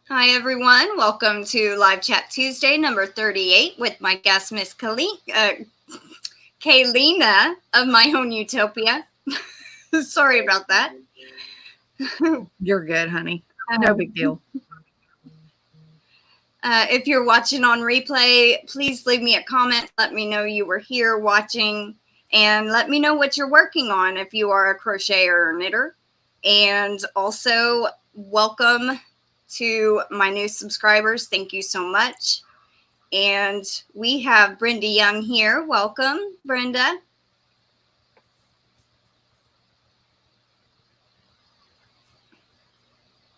Hi, everyone. Welcome to Live Chat Tuesday, number 38, with my guest, Miss Kayleena of my Own Utopia. Sorry about that. You're good, honey. No big deal. If you're watching on replay, please leave me a comment. Let me know you were here watching, and let me know what you're working on if you are a crocheter or knitter. And also, welcome to my new subscribers. Thank you so much. And we have Brenda Young here. Welcome, Brenda.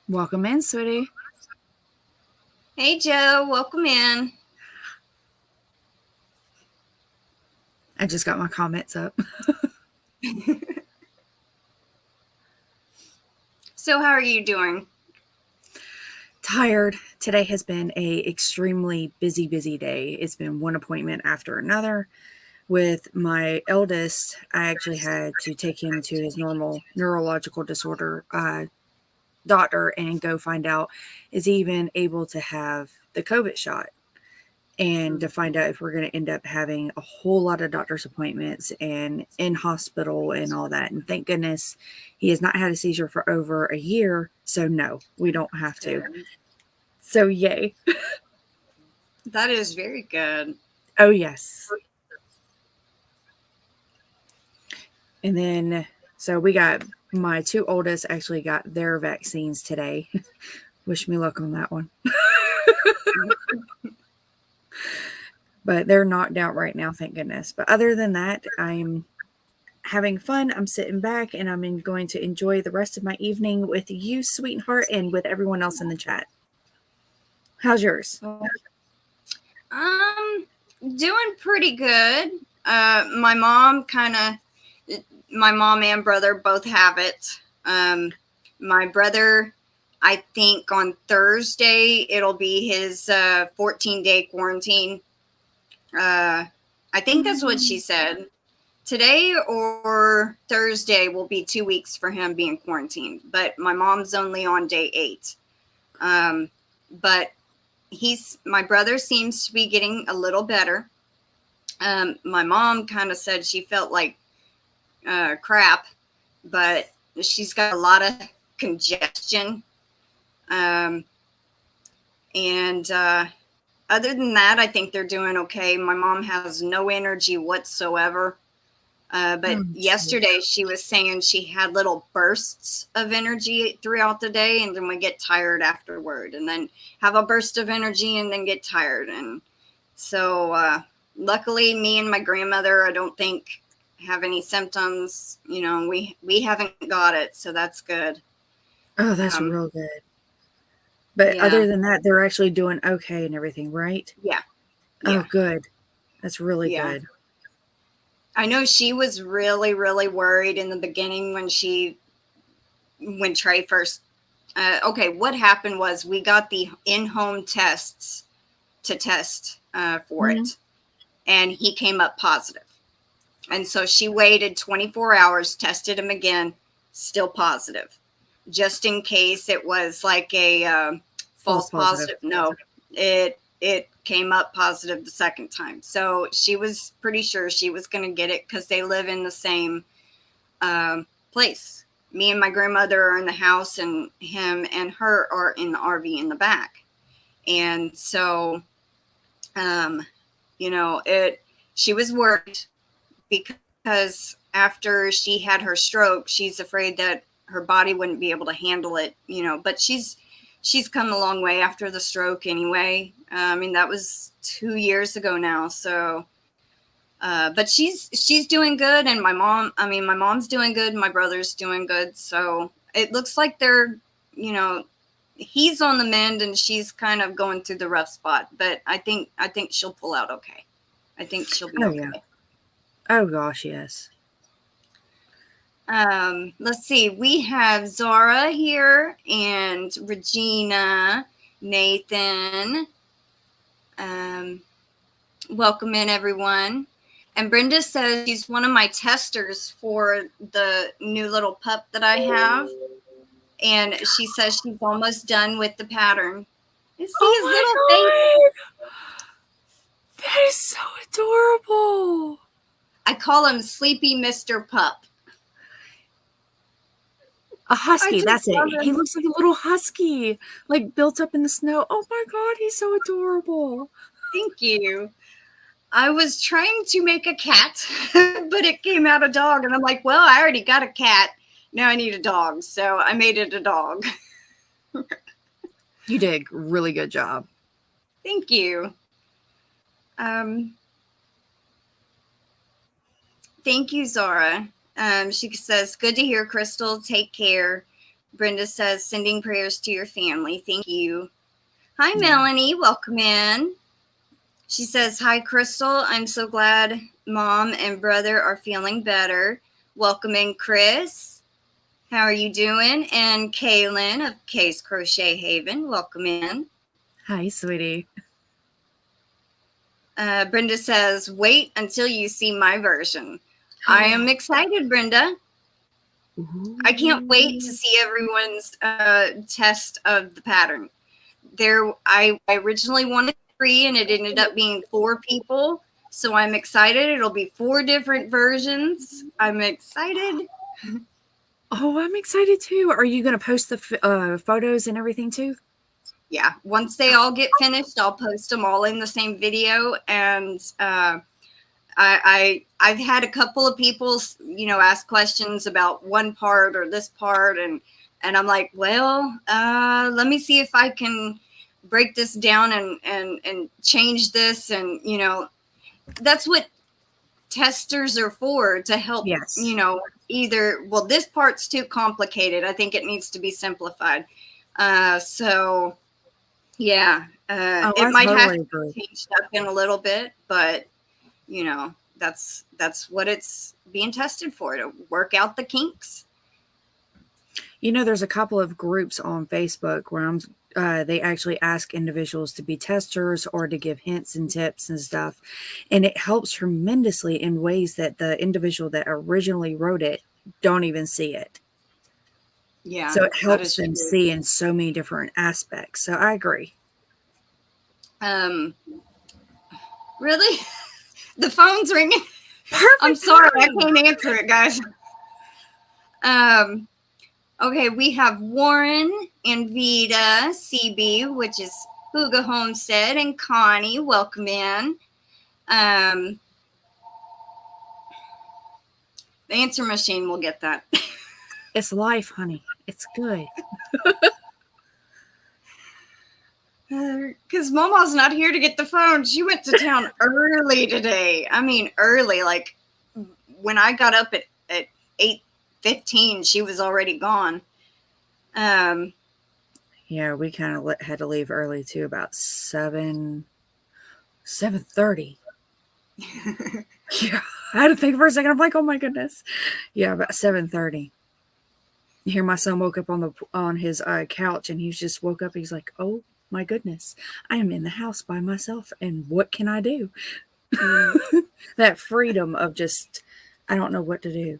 Welcome in, sweetie. Hey, Joe. Welcome in. I just got my comments up. So how are you doing? Tired. Today has been a extremely busy day. It's been one appointment after another. With my eldest, I actually had to take him to his normal neurological disorder doctor and go find out is he even able to have the COVID shot, and to find out if we're going to end up having a whole lot of doctor's appointments and in hospital and all that. And thank goodness he has not had a seizure for over a year. So no, we don't have to. So yay. That is very good. Oh, yes. And then, so we got my two oldest actually got their vaccines today. Wish me luck on that one. But they're knocked out right now, thank goodness. But other than that, I'm having fun. I'm sitting back and I'm going to enjoy the rest of my evening with you, sweetheart, and with everyone else in the chat. How's yours? Doing pretty good. My mom and brother both have it. My brother, I think on Thursday, it'll be his 14-day quarantine. I think that's what she said. Today or Thursday will be 2 weeks for him being quarantined, but my mom's only on day 8. But my brother seems to be getting a little better. My mom kind of said she felt like crap, but she's got a lot of congestion. And other than that, I think they're doing okay. My mom has no energy whatsoever. But yesterday she was saying she had little bursts of energy throughout the day, and then we get tired afterward, and then have a burst of energy and then get tired. And so luckily me and my grandmother, I don't think have any symptoms. You know, we haven't got it, so that's good. Oh, that's real good. But yeah. Other than that, they're actually doing okay and everything, right? Yeah. Oh, good. That's really good. I know she was really, really worried in the beginning when Trey first. Okay, what happened was we got the in-home tests to test for it, and he came up positive. And so she waited 24 hours, tested him again, still positive, just in case it was like a false positive. No, it came up positive the second time. So she was pretty sure she was going to get it because they live in the same place. Me and my grandmother are in the house, and him and her are in the RV in the back. And so, you know, she was worried because after she had her stroke, she's afraid that her body wouldn't be able to handle it, you know, but she's come a long way after the stroke anyway. I mean, that was 2 years ago now. So, but she's doing good. And my mom's doing good. My brother's doing good. So it looks like they're, you know, he's on the mend and she's kind of going through the rough spot, but I think she'll pull out okay. I think she'll be okay. Yeah. Oh gosh, yes. Let's see. We have Zara here and Regina, Nathan. Welcome in, everyone. And Brenda says she's one of my testers for the new little pup that I have. And she says she's almost done with the pattern. You see his little face? That is so adorable. I call him Sleepy Mr. Pup. A husky, that's it. He looks like a little husky, like built up in the snow. Oh my God, he's so adorable. Thank you. I was trying to make a cat, but it came out a dog. And I'm like, well, I already got a cat. Now I need a dog. So I made it a dog. You did a really good job. Thank you. Thank you, Zara. She says, good to hear, Crystal. Take care. Brenda says, sending prayers to your family. Thank you. Hi, Melanie. Welcome in. She says, hi, Crystal. I'm so glad Mom and brother are feeling better. Welcome in, Chris. How are you doing? And Kayleena of Kay's Crochet Haven. Welcome in. Hi, sweetie. Brenda says, wait until you see my version. I am excited, Brenda. Ooh. I can't wait to see everyone's test of the pattern. I originally wanted 3 and it ended up being 4 people. So I'm excited. It'll be 4 different versions. I'm excited. Oh, I'm excited too. Are you going to post the photos and everything too? Yeah. Once they all get finished, I'll post them all in the same video. And I've had a couple of people, ask questions about one part or this part. And I'm like, well, let me see if I can break this down and change this. And, that's what testers are for, to help, yes. Either, well, this part's too complicated. I think it needs to be simplified. So yeah, it might have to be changed up in a little bit, but that's what it's being tested for, to work out the kinks. There's a couple of groups on Facebook where they actually ask individuals to be testers or to give hints and tips and stuff. And it helps tremendously in ways that the individual that originally wrote it don't even see it. Yeah. So it helps them see in so many different aspects. So I agree. Really? The phone's ringing. Perfect. I'm sorry, I can't answer it, guys. Okay, we have Warren and Vita, CB, which is Hooga Homestead, and Connie. Welcome in. The answer machine will get that. It's life, honey. It's good. Because Mama's not here to get the phone. She went to town early today. I mean, early. Like, when I got up at 8:15, she was already gone. Yeah, we kind of had to leave early too, about 7:30. Yeah, I had to think for a second. I'm like, oh my goodness. Yeah, about 7:30. You hear my son woke up on his couch, and he just woke up. He's like, oh my goodness, I am in the house by myself, and what can I do? That freedom of just, I don't know what to do.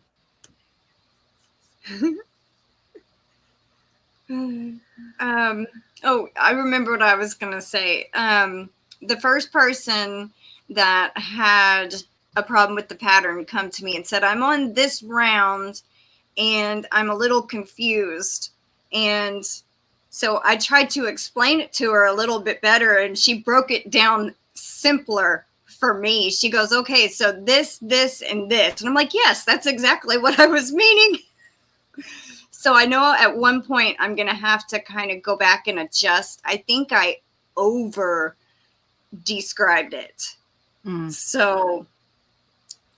Oh, I remember what I was going to say. The first person that had a problem with the pattern come to me and said, I'm on this round and I'm a little confused. And so I tried to explain it to her a little bit better, and she broke it down simpler for me. She goes, okay, so this, and this. And I'm like, yes, that's exactly what I was meaning. So I know at one point I'm going to have to kind of go back and adjust. I think I over described it. So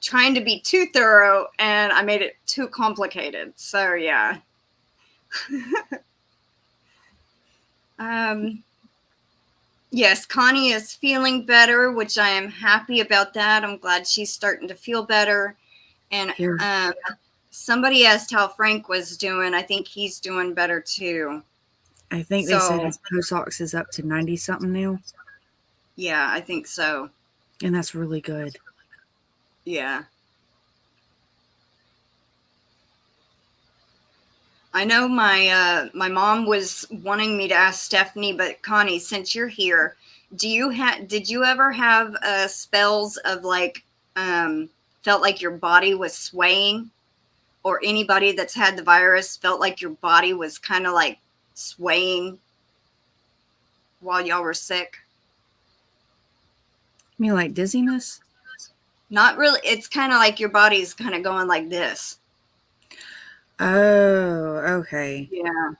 trying to be too thorough, and I made it too complicated. So yeah. Yes, Connie is feeling better, which I am happy about that. I'm glad she's starting to feel better. And somebody asked how Frank was doing. I think he's doing better too. I think they said his post-ox is up to 90-something now. Yeah, I think so. And that's really good. Yeah. I know my mom was wanting me to ask Stephanie, but Connie, since you're here, did you ever have spells of like felt like your body was swaying, or anybody that's had the virus felt like your body was kind of like swaying while y'all were sick? You mean like dizziness? Not really. It's kind of like your body's kind of going like this. Oh, okay. Yeah.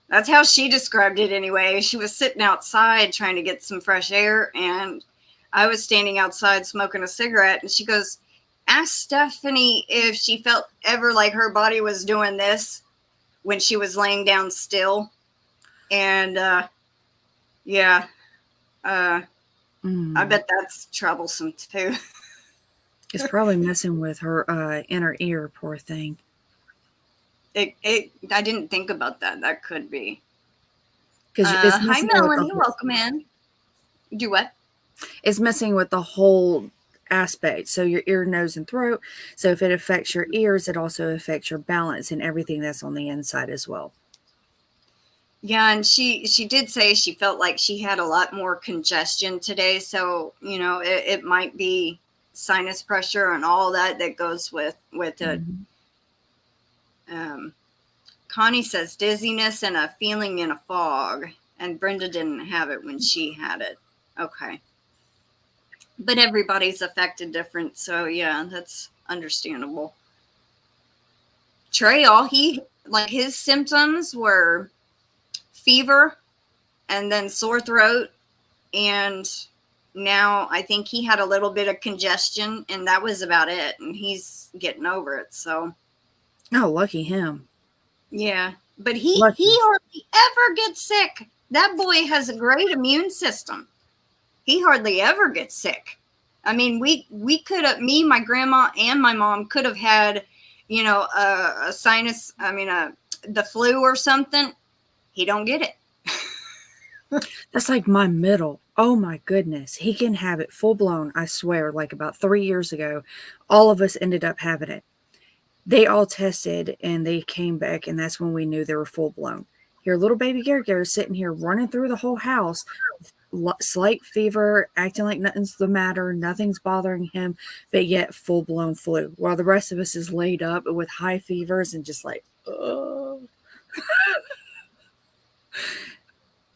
That's how she described it anyway. She was sitting outside trying to get some fresh air, and I was standing outside smoking a cigarette, and she goes, ask Stephanie if she felt ever like her body was doing this when she was laying down still. And yeah, I bet that's troublesome too. It's probably messing with her inner ear, poor thing. I didn't think about that. That could be. Because it's Hi, messing with Melanie. Welcome in. Do what? it's messing with the whole aspect. So your ear, nose, and throat. So if it affects your ears, it also affects your balance and everything that's on the inside as well. Yeah, and she did say she felt like she had a lot more congestion today. So, you know, it might be sinus pressure and all that goes with it. Connie says dizziness and a feeling in a fog, and Brenda didn't have it when she had it. Okay. But everybody's affected different, so yeah, that's understandable. Trey, his symptoms were fever and then sore throat, and now I think he had a little bit of congestion, and that was about it, and he's getting over it. So oh, lucky him. Yeah, but he hardly ever gets sick. That boy has a great immune system. He hardly ever gets sick. I mean, we could have, me, my grandma, and my mom could have had, you know, a sinus, the flu or something. He don't get it. That's like my middle. Oh my goodness. He can have it full blown. I swear, like about 3 years ago, all of us ended up having it. They all tested and they came back, and that's when we knew they were full blown. Your little baby Gare sitting here running through the whole house, slight fever, acting like nothing's the matter, nothing's bothering him, but yet full blown flu. While the rest of us is laid up with high fevers and just like, oh.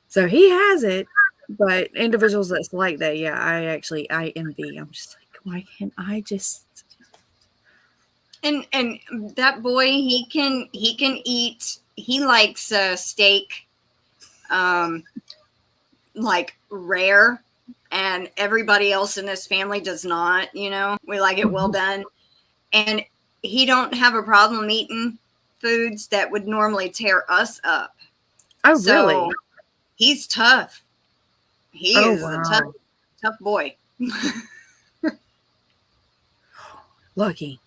So he has it, but individuals that's like that, yeah, I envy. I'm just like, why can't I just? And that boy, he can eat. He likes steak, like rare, and everybody else in this family does not. You know, we like it well done, and he don't have a problem eating foods that would normally tear us up. Oh, so, really? He's tough. He is a tough boy. Lucky.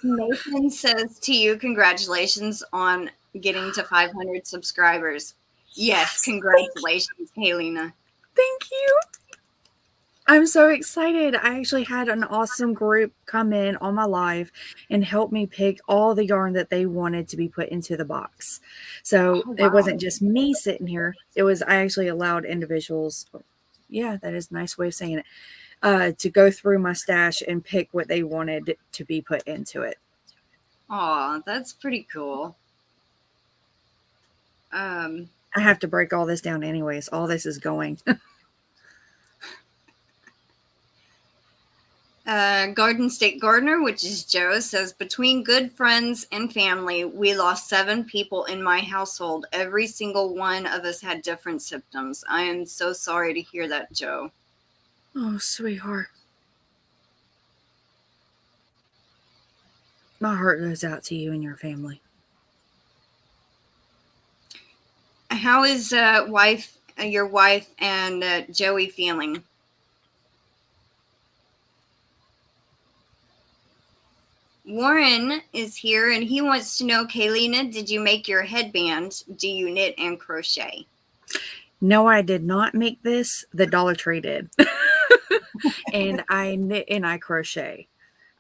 Nathan says to you, congratulations on getting to 500 subscribers. Yes, congratulations, Kayleena. Thank you. I'm so excited. I actually had an awesome group come in on my live and help me pick all the yarn that they wanted to be put into the box. So It wasn't just me sitting here. I actually allowed individuals, yeah, that is a nice way of saying it, to go through my stash and pick what they wanted to be put into it. Oh, that's pretty cool. I have to break all this down anyways. All this is going. Garden State Gardener, which is Joe, says, between good friends and family, we lost 7 people in my household. Every single one of us had different symptoms. I am so sorry to hear that, Joe. Oh, sweetheart. My heart goes out to you and your family. How is your wife and Joey feeling? Warren is here, and he wants to know, Kayleena, did you make your headband? Do you knit and crochet? No, I did not make this. The Dollar Tree did. and I knit and I crochet.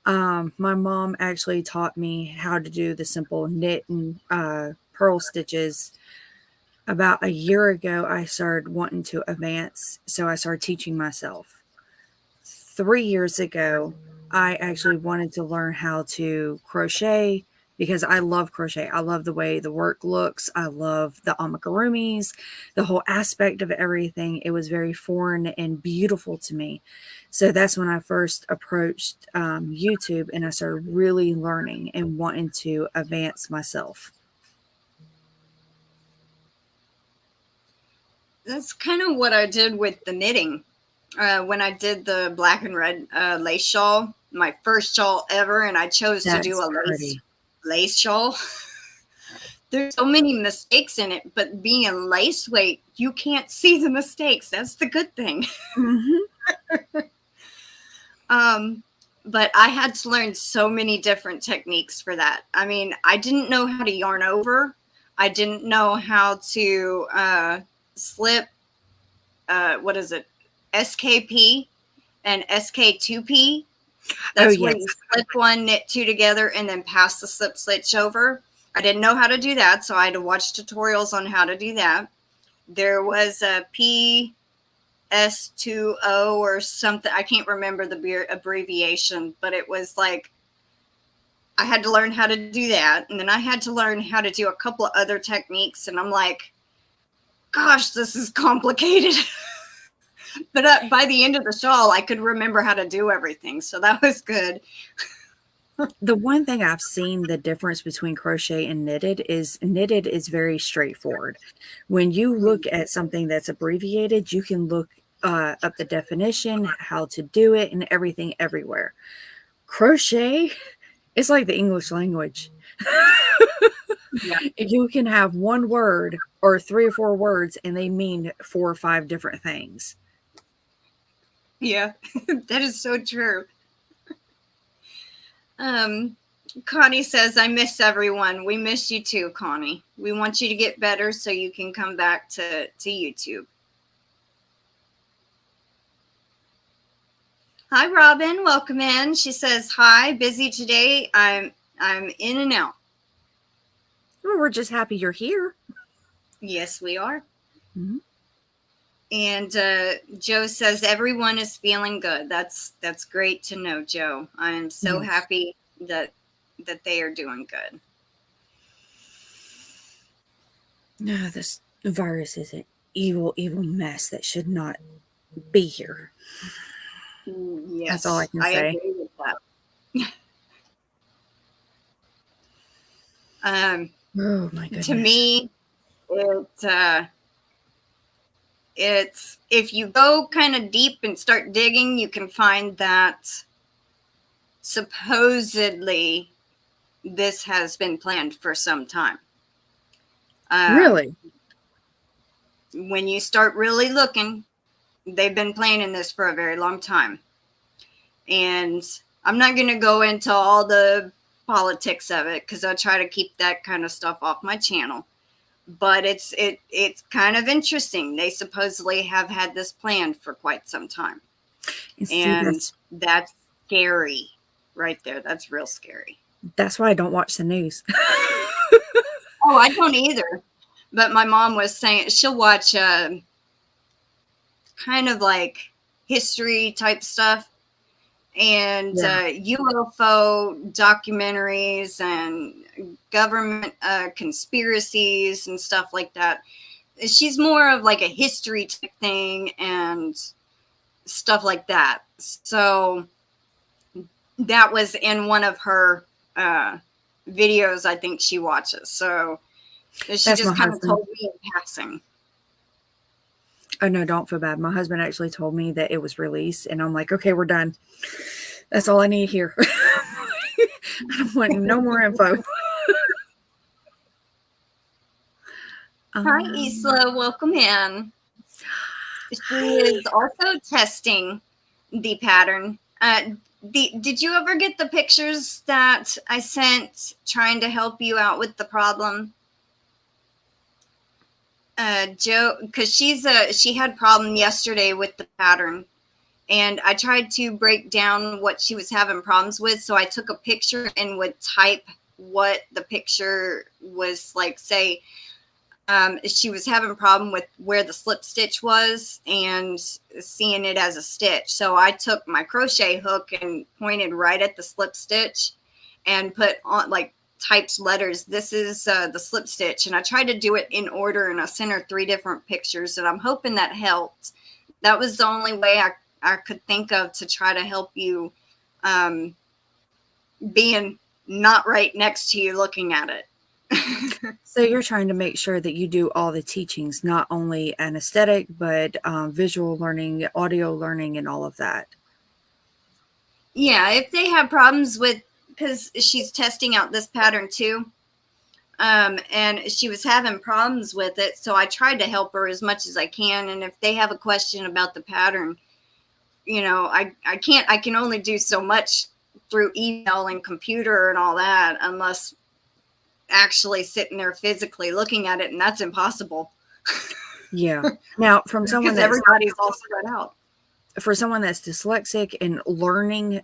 My mom actually taught me how to do the simple knit and purl stitches. About a year ago, I started wanting to advance, so I started teaching myself. 3 years ago, I actually wanted to learn how to crochet because I love crochet. I love the way the work looks. I love the amigurumis, the whole aspect of everything. It was very foreign and beautiful to me. So that's when I first approached YouTube, and I started really learning and wanting to advance myself. That's kind of what I did with the knitting. When I did the black and red lace shawl, my first shawl ever, and I chose to do That's a pretty. lace shawl. There's so many mistakes in it, but being a lace weight, you can't see the mistakes. That's the good thing. Mm-hmm. But I had to learn so many different techniques for that. I mean, I didn't know how to yarn over. I didn't know how to slip, what is it, SKP and SK2P. Oh, That's where yes. you slip one, knit two together, and then pass the slip stitch over. I didn't know how to do that, so I had to watch tutorials on how to do that. There was a PS2O or something. I can't remember the abbreviation, but it was like I had to learn how to do that. And then I had to learn how to do a couple of other techniques. And I'm like, gosh, this is complicated. But by the end of the shawl, I could remember how to do everything. So that was good. The one thing I've seen the difference between crochet and knitted is very straightforward. When you look at something that's abbreviated, you can look up the definition, how to do it, and everything everywhere. Crochet is like the English language. Yeah. You can have one word or 3 or 4 words, and they mean 4 or 5 different things. Yeah, that is so true. Connie says, I miss everyone. We miss you too, Connie. We want you to get better so you can come back to YouTube. Hi, Robin. Welcome in. She says, hi, busy today. I'm in and out. Well, we're just happy you're here. Yes, we are. Mm-hmm. And Joe says, everyone is feeling good. That's great to know, Joe. I am so happy that they are doing good. No, this virus is an evil, evil mess that should not be here. Yes, that's all I can say. Agree with that. Oh my goodness. To me, it's if you go kind of deep and start digging, you can find that supposedly this has been planned for some time. Really? When you start really looking, they've been planning this for a very long time. And I'm not going to go into all the politics of it because I try to keep that kind of stuff off my channel. But it's kind of interesting. They supposedly have had this planned for quite some time. And that's scary right there. That's real scary. That's why I don't watch the news. Oh, I don't either. But my mom was saying she'll watch kind of like history type stuff and UFO documentaries and government conspiracies and stuff like that. She's more of like a history type thing and stuff like that. So that was in one of her videos I think she watches. So she just kind of told me in passing. Oh, no, don't feel bad. My husband actually told me that it was released, and I'm like, okay, we're done. That's all I need here. I don't want no more info. Hi, Isla. Welcome in. She is also testing the pattern. Did you ever get the pictures that I sent trying to help you out with the problem? Joe, because she had problem yesterday with the pattern, And I tried to break down what she was having problems with. So I took a picture and would type what the picture was like, say, she was having a problem with where the slip stitch was and seeing it as a stitch. So I took my crochet hook and pointed right at the slip stitch and put on, like, typed letters, this is the slip stitch. And I tried to do it in order, and I sent her 3 different pictures, and I'm hoping that helped. That was the only way I could think of to try to help you, being not right next to you looking at it. So you're trying to make sure that you do all the teachings, not only anesthetic, but visual learning, audio learning, and all of that. Yeah, if they have problems with, because she's testing out this pattern too, and she was having problems with it, so I tried to help her as much as I can. And if they have a question about the pattern, you know, I can only do so much through email and computer and all that, unless actually sitting there physically looking at it, and that's impossible. Yeah. Now, from someone Because that's everybody's all spread out. for someone that's dyslexic and learning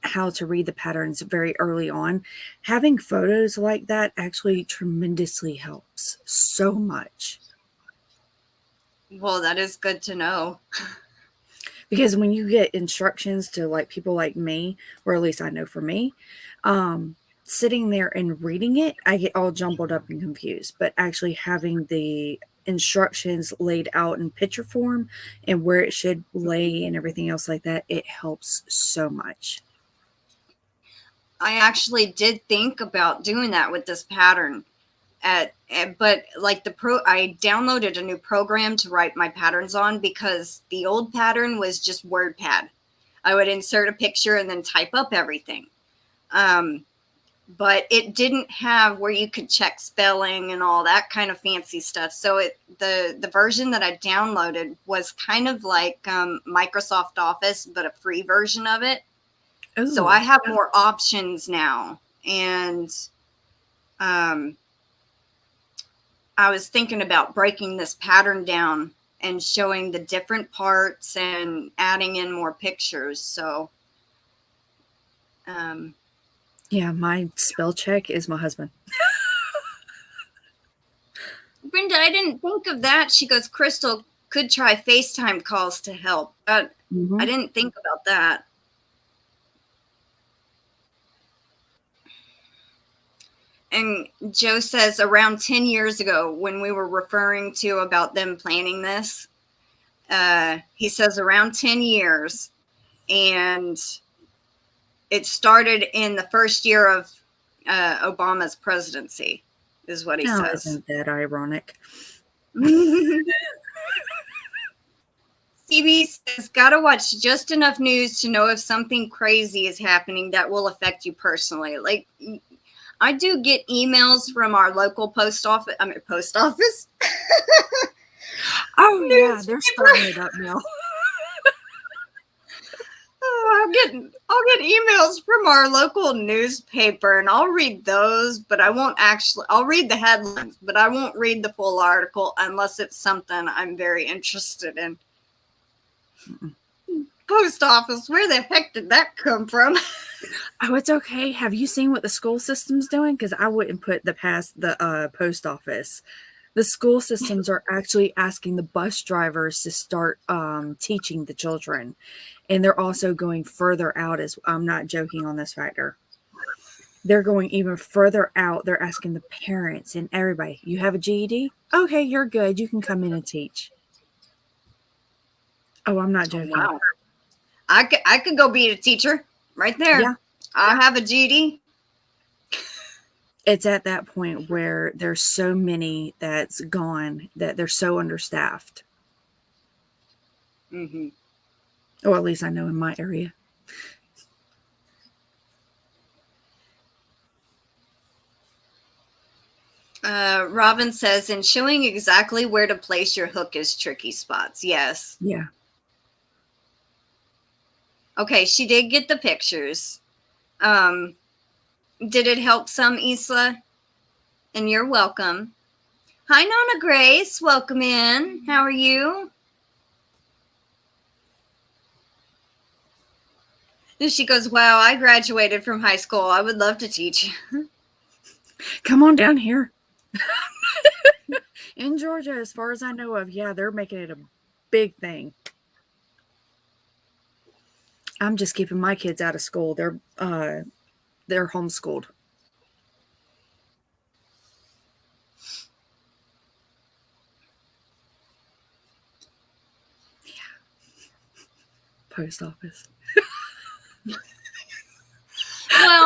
how to read the patterns very early on, having photos like that actually tremendously helps so much. Well, that is good to know. Because when you get instructions to like people like me, or at least I know for me, sitting there and reading it, I get all jumbled up and confused. But actually having the instructions laid out in picture form and where it should lay and everything else like that, it helps so much. I actually did think about doing that with this pattern. But like I downloaded a new program to write my patterns on, because the old pattern was just WordPad. I would insert a picture and then type up everything. But it didn't have where you could check spelling and all that kind of fancy stuff. So the version that I downloaded was kind of like Microsoft Office, but a free version of it. Ooh. So I have more options now. And I was thinking about breaking this pattern down and showing the different parts and adding in more pictures. So, yeah, my spell check is my husband. Brenda, I didn't think of that. She goes, Crystal could try FaceTime calls to help. I didn't think about that. And Joe says around 10 years ago, when we were referring to about them planning this, he says around 10 years. And it started in the first year of Obama's presidency, is what he says. Isn't that ironic? CB says, gotta watch just enough news to know if something crazy is happening that will affect you personally. Like, I do get emails from our local post office. Oh, yeah, they're starting it up now. I'll get emails from our local newspaper, and I'll read those, but I'll read the headlines, but I won't read the full article unless it's something I'm very interested in. Post office, where the heck did that come from? Oh, it's okay. Have you seen what the school system's doing? Because I wouldn't put past the post office. The school systems are actually asking the bus drivers to start teaching the children. And they're also going further out, as I'm not joking on this factor. They're going even further out. They're asking the parents and everybody, you have a GED? Okay, you're good. You can come in and teach. Oh, I'm not joking. Wow. I could go be a teacher right there. Yeah. I have a GED. It's at that point where there's so many that's gone that they're so understaffed. Mm-hmm. Or at least I know in my area. Robin says, and showing exactly where to place your hook is tricky spots. Yes. Yeah. Okay, she did get the pictures. Did it help some, Isla? And you're welcome. Hi, Nona Grace. Welcome in. How are you? And she goes, wow, I graduated from high school. I would love to teach. Come on down here. In Georgia, as far as I know of, yeah, they're making it a big thing. I'm just keeping my kids out of school. They're homeschooled. Yeah. Post office. Well,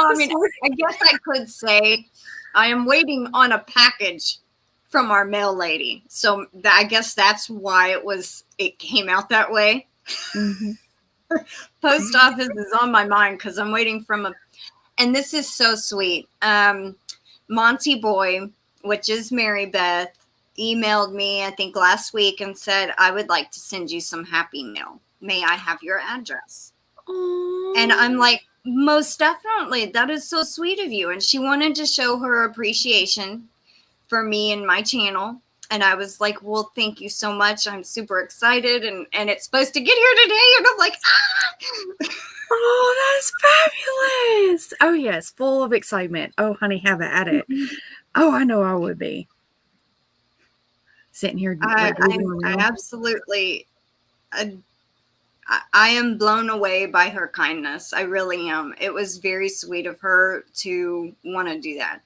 I mean, I guess I could say I am waiting on a package from our mail lady. So I guess that's why it came out that way. Mm-hmm. Post office is on my mind because I'm waiting and this is so sweet. Monty Boy, which is Mary Beth, emailed me, I think last week, and said, I would like to send you some happy mail. May I have your address? Aww. And I'm like, most definitely. That is so sweet of you. And she wanted to show her appreciation for me and my channel. And I was like, well, thank you so much. I'm super excited. And it's supposed to get here today. And I'm like, ah! Oh, that's fabulous. Oh, yes. Full of excitement. Oh, honey, have at it. Oh, I know I would be. Sitting here. I absolutely... I am blown away by her kindness. I really am. It was very sweet of her to want to do that.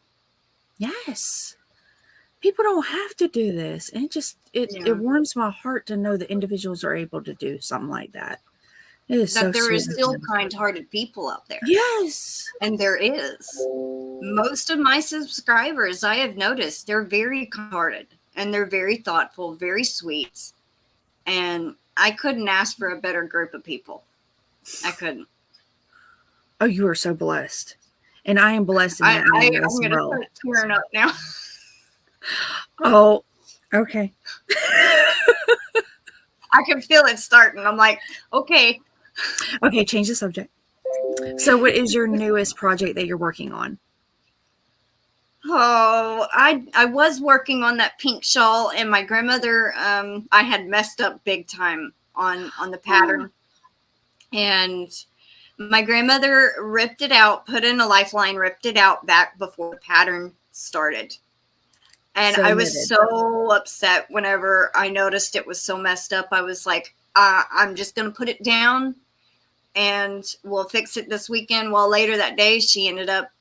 Yes. People don't have to do this. And it warms my heart to know that individuals are able to do something like that. It is that so there sweet. is still kind-hearted people out there. Yes. And there is. Most of my subscribers, I have noticed, they're very kind-hearted and they're very thoughtful, very sweet. And I couldn't ask for a better group of people. I couldn't. Oh, you are so blessed. And I am blessed in that manner as well. I'm going to start tearing up now. Oh, okay. I can feel it starting. I'm like, okay. Okay, change the subject. So what is your newest project that you're working on? Oh, I was working on that pink shawl, and my grandmother, I had messed up big time on the pattern. And my grandmother ripped it out, put in a lifeline, ripped it out back before the pattern started. And I was so upset whenever I noticed it was so messed up. I was like, I'm just going to put it down and we'll fix it this weekend. Well, later that day, she ended up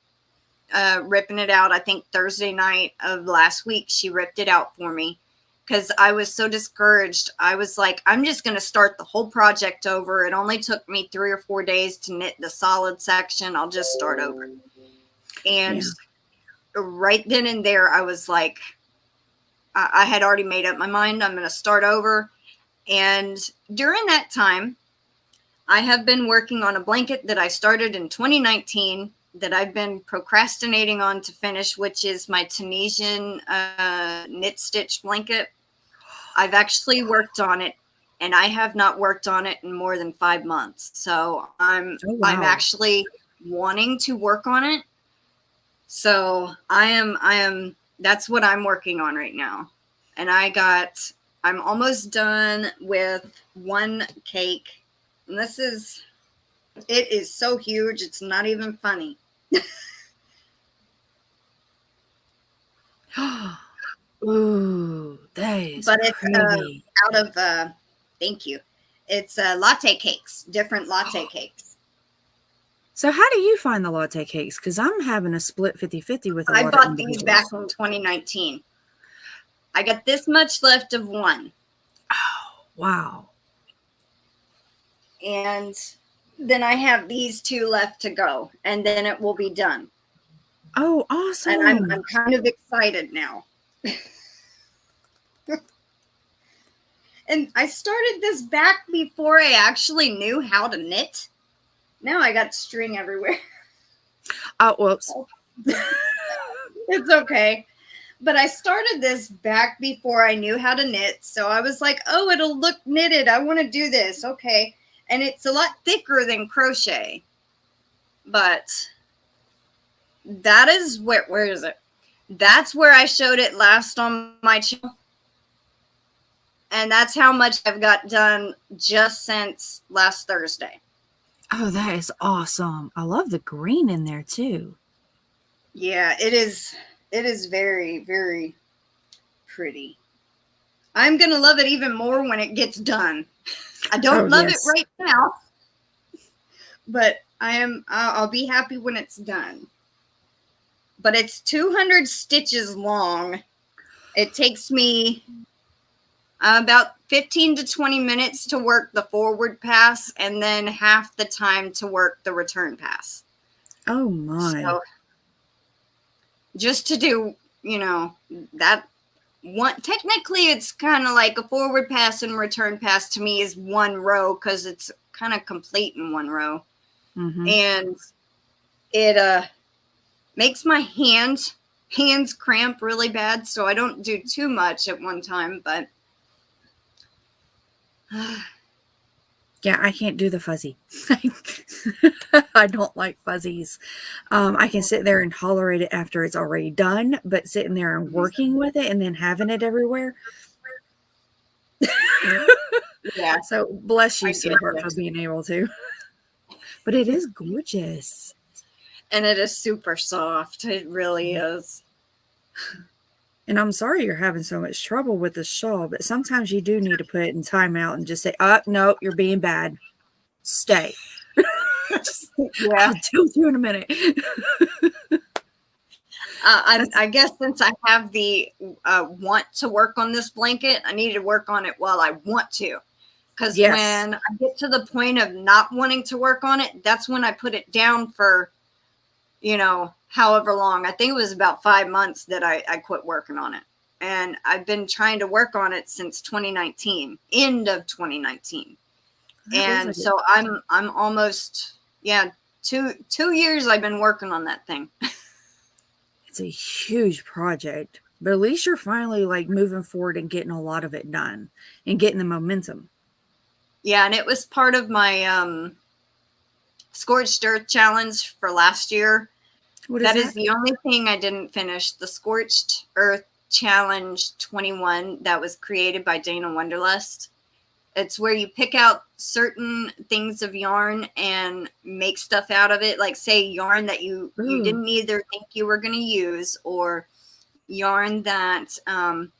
ripping it out. I think Thursday night of last week, she ripped it out for me because I was so discouraged. I was like, I'm just going to start the whole project over. It only took me 3 or 4 days to knit the solid section. I'll just start over. And right then and there, I was like, I had already made up my mind. I'm going to start over. And during that time, I have been working on a blanket that I started in 2019 that I've been procrastinating on to finish, which is my Tunisian knit stitch blanket. I've actually worked on it, and I have not worked on it in more than 5 months. So I'm actually wanting to work on it. So I am, that's what I'm working on right now. And I'm almost done with one cake. And it is so huge. It's not even funny. Ooh, that is but it's pretty. Out of, thank you. It's latte cakes, different latte cakes. So how do you find the latte cakes? Because I'm having a split 50-50 with a lot of I bought these back in 2019. I got this much left of one. Oh, wow. And then I have these 2 left to go, and then it will be done. Oh, awesome. And I'm kind of excited now. And I started this back before I actually knew how to knit. Now I got string everywhere. Oh, whoops. It's okay. But I started this back before I knew how to knit. So I was like, oh, it'll look knitted. I want to do this. Okay. And it's a lot thicker than crochet. But that is where is it? That's where I showed it last on my channel. And that's how much I've got done just since last Thursday. Oh, that is awesome. I love the green in there too. Yeah, it is. It is very, very pretty. I'm going to love it even more when it gets done. I Oh, don't love it yes. right now, but I'll be happy when it's done. But it's 200 stitches long. It takes me about 15 to 20 minutes to work the forward pass and then half the time to work the return pass. Oh, my. So just to do, that one, technically it's kind of like a forward pass and return pass to me is one row because it's kind of complete in one row. Mm-hmm. And it makes my hands cramp really bad, so I don't do too much at one time, but Yeah, I can't do the fuzzy. I don't like fuzzies. I can sit there and tolerate it after it's already done, but sitting there and working with it and then having it everywhere. yeah, So bless I you, get sweetheart, it. for being able to. But it is gorgeous. And it is super soft. It really is. And I'm sorry you're having so much trouble with the shawl, but sometimes you do need to put it in timeout and just say, no, you're being bad. Stay. Just, Yeah. I'll deal with you in a minute. I guess since I have the want to work on this blanket, I need to work on it while I want to. Because Yes. when I get to the point of not wanting to work on it, that's when I put it down for, however long. I think it was about 5 months that I quit working on it. And I've been trying to work on it since 2019, end of 2019. And so I'm almost, 2 years I've been working on that thing. It's a huge project, but at least you're finally like moving forward and getting a lot of it done and getting the momentum. Yeah, and it was part of my Scorched Earth challenge for last year. That is the only thing I didn't finish. The Scorched Earth Challenge 21 that was created by Dana Wonderlust. It's where you pick out certain things of yarn and make stuff out of it. Like say yarn that you didn't either think you were going to use, or yarn that, that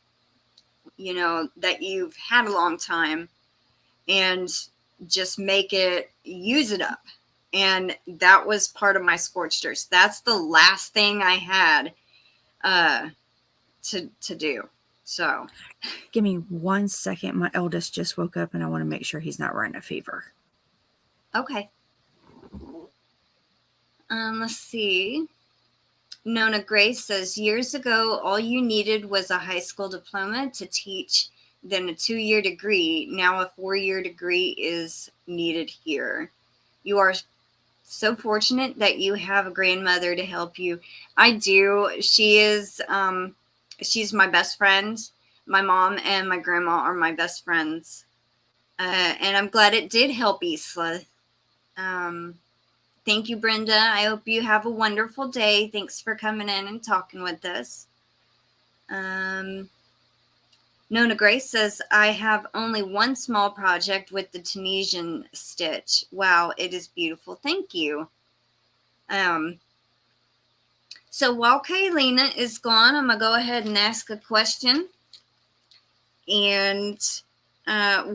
you've had a long time, and just use it up. And that was part of my Scorched Earth. That's the last thing I had to do. So give me 1 second. My eldest just woke up and I want to make sure he's not running a fever. Okay. Let's see. Nona Grace says, years ago, all you needed was a high school diploma to teach, then a 2-year degree. Now a 4-year degree is needed here. You are so fortunate that you have a grandmother to help you. I do. She is, she's my best friend. My mom and my grandma are my best friends. And I'm glad it did help Isla. Thank you, Brenda. I hope you have a wonderful day. Thanks for coming in and talking with us. Nona Grace says, I have only one small project with the Tunisian stitch. Wow, it is beautiful. Thank you. So while Kayleena is gone, I'm going to go ahead and ask a question. And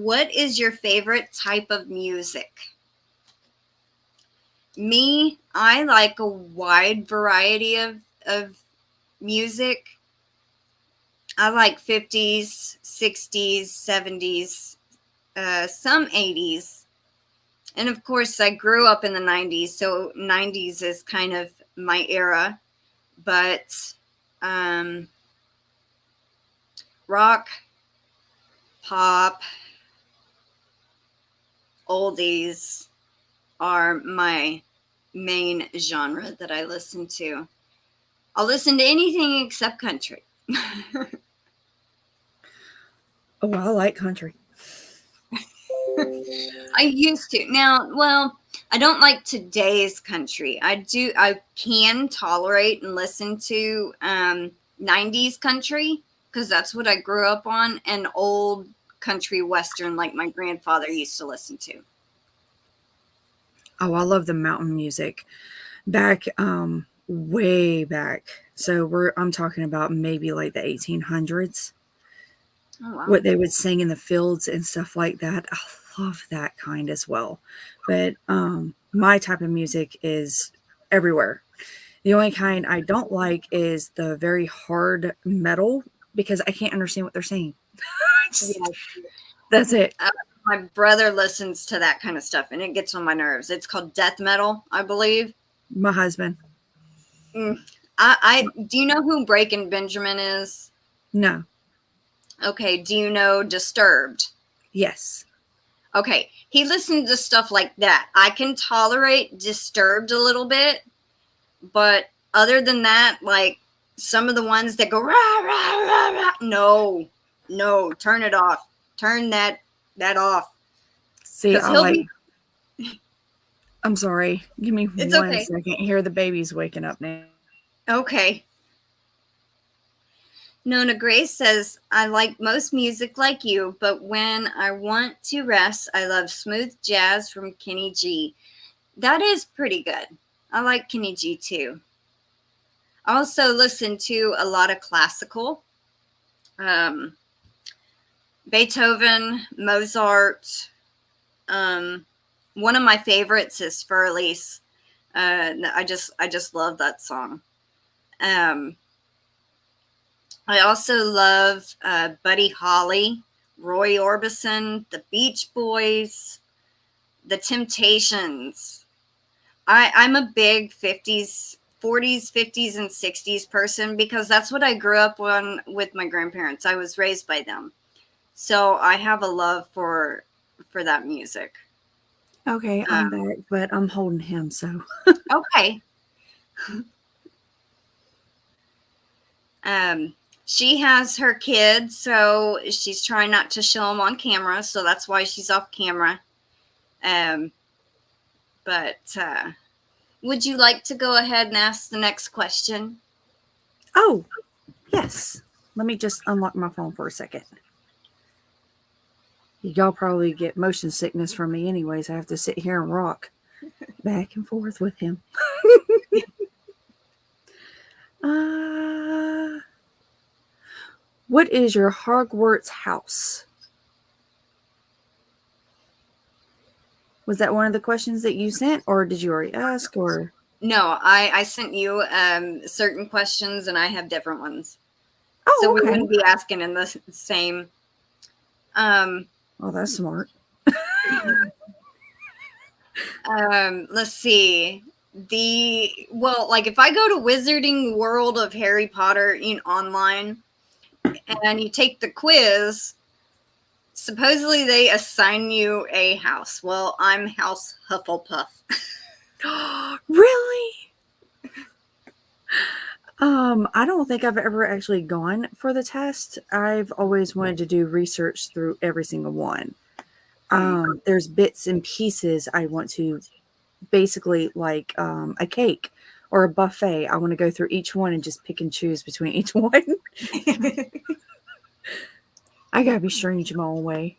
what is your favorite type of music? Me, I like a wide variety of music. I like 50s, 60s, 70s, some 80s. And of course, I grew up in the 90s, so 90s is kind of my era. But rock, pop, oldies are my main genre that I listen to. I'll listen to anything except country. Oh, I like country. I used to. Now, well, I don't like today's country. I can tolerate and listen to 90s country because that's what I grew up on, and old country western like my grandfather used to listen to. Oh, I love the mountain music. Back, way back. So I'm talking about maybe like the 1800s, Oh wow. what they would sing in the fields and stuff like that. I love that kind as well. But my type of music is everywhere. The only kind I don't like is the very hard metal because I can't understand what they're saying. Yeah. That's it. My brother listens to that kind of stuff, and it gets on my nerves. It's called death metal, I believe. My husband. Mm. I do you know who Breaking Benjamin is? No. Okay. Do you know Disturbed? Yes. Okay. He listens to stuff like that. I can tolerate Disturbed a little bit, but other than that, like some of the ones that go rah rah rah rah, no, no, turn it off. Turn that off. See, Because I he'll like. be. I'm sorry. Give me It's one okay. second. Here, the baby's waking up now. Okay. Nona Grace says, I like most music like you, but when I want to rest, I love smooth jazz from Kenny G. That is pretty good. I like Kenny G too. I also listen to a lot of classical. Um, Beethoven, Mozart. One of my favorites is Furley's. I just love that song. Um, I also love Buddy Holly, Roy Orbison, the Beach Boys, the Temptations. I'm a big 50s, 40s, 50s, and 60s person because that's what I grew up on with my grandparents. I was raised by them. So I have a love for that music. Okay, I'm back, but I'm holding him, so. Okay. She has her kids, so she's trying not to show them on camera, so that's why she's off camera. But would you like to go ahead and ask the next question? Oh, yes. Let me just unlock my phone for a second. Y'all probably get motion sickness from me anyways. I have to sit here and rock back and forth with him. What is your Hogwarts house? Was that one of the questions that you sent, or did you already ask, or? No, I sent you certain questions, and I have different ones. Oh, So we okay. wouldn't be asking in the same. Oh, that's smart. Let's see. Like if I go to Wizarding World of Harry Potter online and you take the quiz, supposedly they assign you a house. Well, I'm House Hufflepuff. Really? I don't think I've ever actually gone for the test. I've always wanted to do research through every single one. There's bits and pieces I want to basically like a cake or a buffet. I want to go through each one and just pick and choose between each one. I gotta be strange in my own way.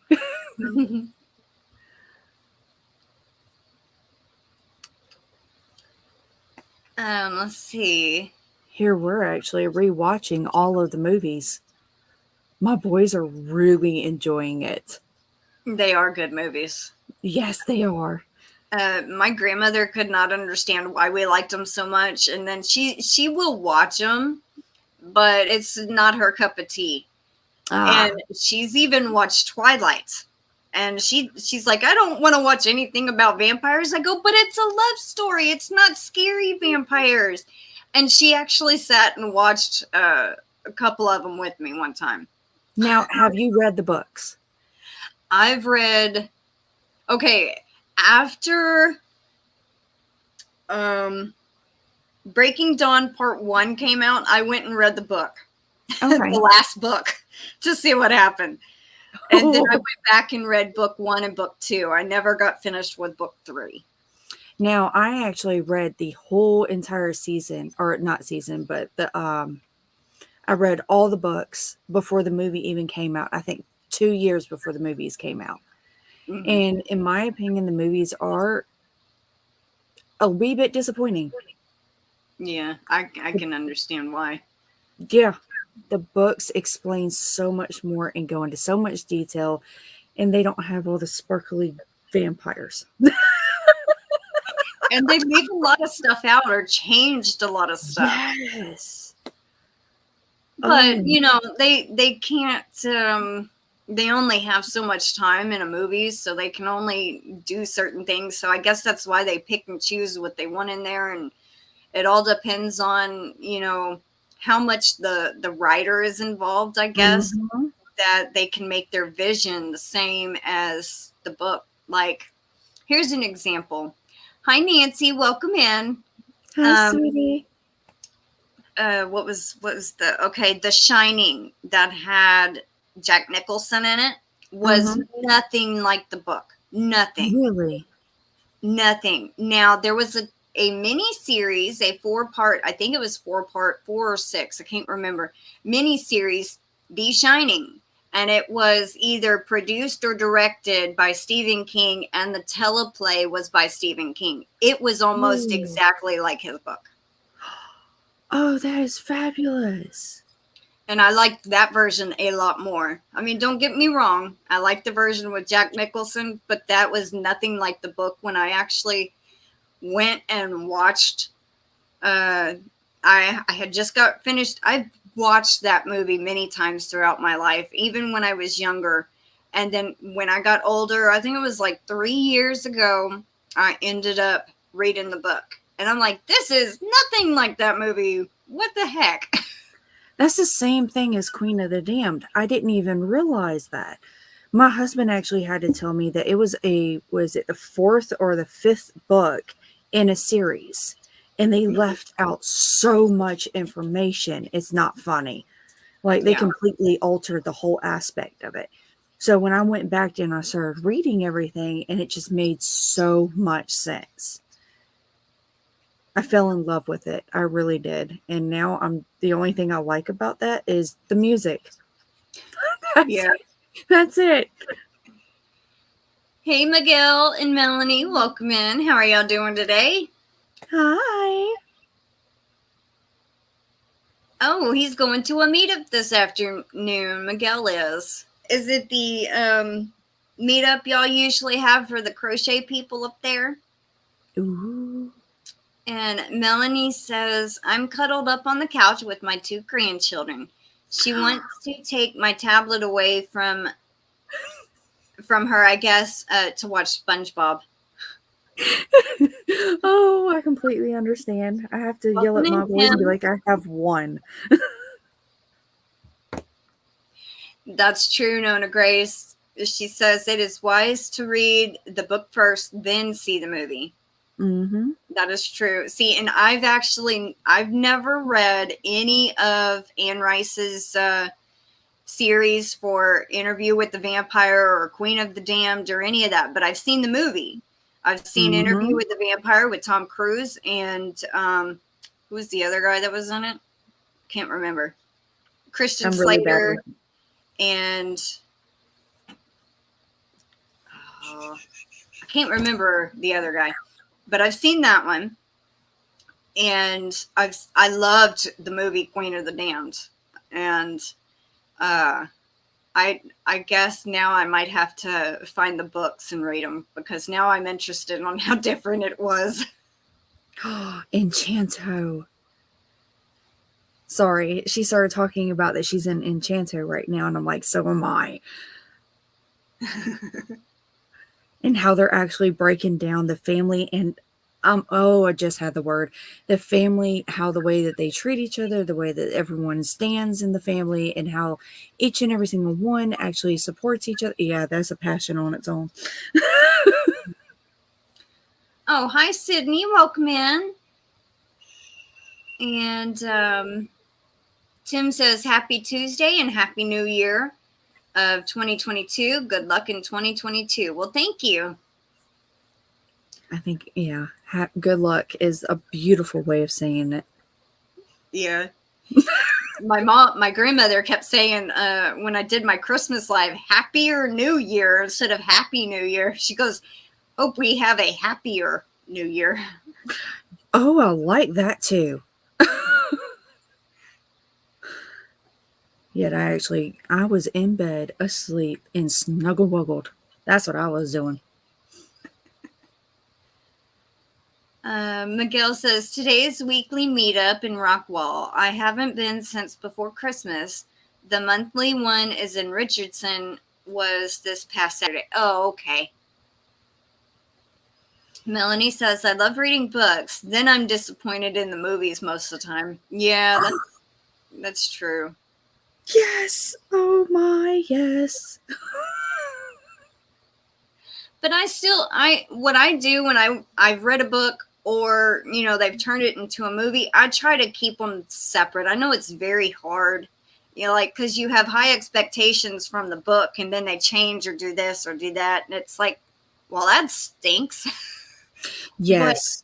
Let's see. Here we're actually rewatching all of the movies. My boys are really enjoying it. They are good movies. Yes, they are. My grandmother could not understand why we liked them so much, and then she will watch them, but it's not her cup of tea. And she's even watched Twilight, and she's like, I don't want to watch anything about vampires. I go, but it's a love story. It's not scary vampires. And she actually sat and watched a couple of them with me one time. Now, have you read the books? I've read. Okay, after Breaking Dawn Part 1 came out, I went and read the book. Okay. The last book to see what happened. And then I went back and read book 1 and book 2. I never got finished with book 3. Now, I actually read the whole entire season, or not season, but I read all the books before the movie even came out. I think 2 years before the movies came out. Mm-hmm. And in my opinion, the movies are a wee bit disappointing. Yeah, I can understand why. Yeah, the books explain so much more and go into so much detail, and they don't have all the sparkly vampires. And they leave a lot of stuff out or changed a lot of stuff. Yes. But, Oh, you know, they can't they only have so much time in a movie, so they can only do certain things. So I guess that's why they pick and choose what they want in there, and it all depends on, you know, how much the writer is involved, I guess, mhm. that they can make their vision the same as the book. Like, here's an example. Hi Nancy, welcome in. Hi, Um sweetie. what was The Shining that had Jack Nicholson in it was Mm-hmm. nothing like the book. Nothing. Really? Nothing. Now there was a mini series, a 4-part, I think it was 4 part, 4 or 6, I can't remember, mini series, The Shining. And it was either produced or directed by Stephen King, and the teleplay was by Stephen King. It was almost Ooh. exactly like his book. Oh, that is fabulous. And I liked that version a lot more. I mean, don't get me wrong. I liked the version with Jack Nicholson, but that was nothing like the book. When I actually went and watched, I had just got finished. I've watched that movie many times throughout my life, even when I was younger. And then when I got older, I think it was like 3 years ago, I ended up reading the book. And I'm like, this is nothing like that movie. What the heck? That's the same thing as Queen of the Damned. I didn't even realize that. My husband actually had to tell me that it was it the 4th or the 5th book in a series, and they left out so much information. It's not funny. Like, they Yeah. completely altered the whole aspect of it. So when I went back and I started reading everything, and it just made so much sense. I fell in love with it. I really did. And now the only thing I like about that is the music. Yeah. That's it. Hey, Miguel and Melanie, welcome in. How are y'all doing today? Hi. Oh, he's going to a meetup this afternoon. Miguel is. Is it the meetup y'all usually have for the crochet people up there? Ooh. And Melanie says, I'm cuddled up on the couch with my 2 grandchildren. She wants to take my tablet away from her, I guess, to watch SpongeBob. Oh, I completely understand. I have to yell Welcome at in, my boys and be Kim. like, I have one. That's true, Nona Grace. She says it is wise to read the book first, then see the movie. Mm-hmm. That is true. See, and I've never read any of Anne Rice's series for Interview with the Vampire or Queen of the Damned or any of that, but I've seen the movie. I've seen Interview Mm-hmm. with the Vampire with Tom Cruise and who was the other guy that was in it? Can't remember. Christian I'm really bad Slater with and I can't remember the other guy, but I've seen that one, and I loved the movie Queen of the Damned, and I guess now I might have to find the books and read them because now I'm interested on how different it was. Enchanto. Sorry, she started talking about that she's in Enchanto right now, and I'm like, so am I. And how they're actually breaking down the family and I just had the word. The family, how the way that they treat each other, the way that everyone stands in the family, and how each and every single one actually supports each other. Yeah, that's a passion on its own. Oh, hi Sydney, welcome in. And Tim says happy Tuesday and happy New Year of 2022. Good luck in 2022. Well, thank you. I think, yeah, good luck is a beautiful way of saying it. Yeah. My grandmother kept saying when I did my Christmas live, happier New Year instead of Happy New Year. She goes, hope we have a happier New Year. Oh, I like that too. Yet I was in bed asleep and snuggle wuggled. That's what I was doing. Miguel says, today's weekly meetup in Rockwall. I haven't been since before Christmas. The monthly one is in Richardson, was this past Saturday. Oh, okay. Melanie says, I love reading books. Then I'm disappointed in the movies most of the time. Yeah, that's true. Yes. Oh my, yes. But what I do when I've read a book or, they've turned it into a movie, I try to keep them separate. I know it's very hard, like, because you have high expectations from the book and then they change or do this or do that. And it's like, well, that stinks. Yes.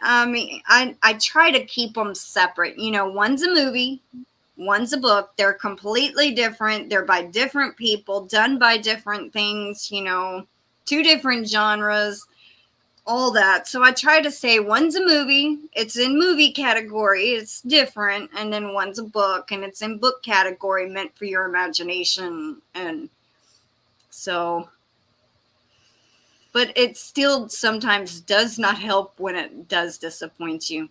But, I mean, I try to keep them separate. One's a movie, one's a book. They're completely different. They're by different people, done by different things, 2 different genres, all that. So I try to say one's a movie, it's in movie category, it's different, and then one's a book and it's in book category, meant for your imagination. And so, but it still sometimes does not help when it does disappoint you.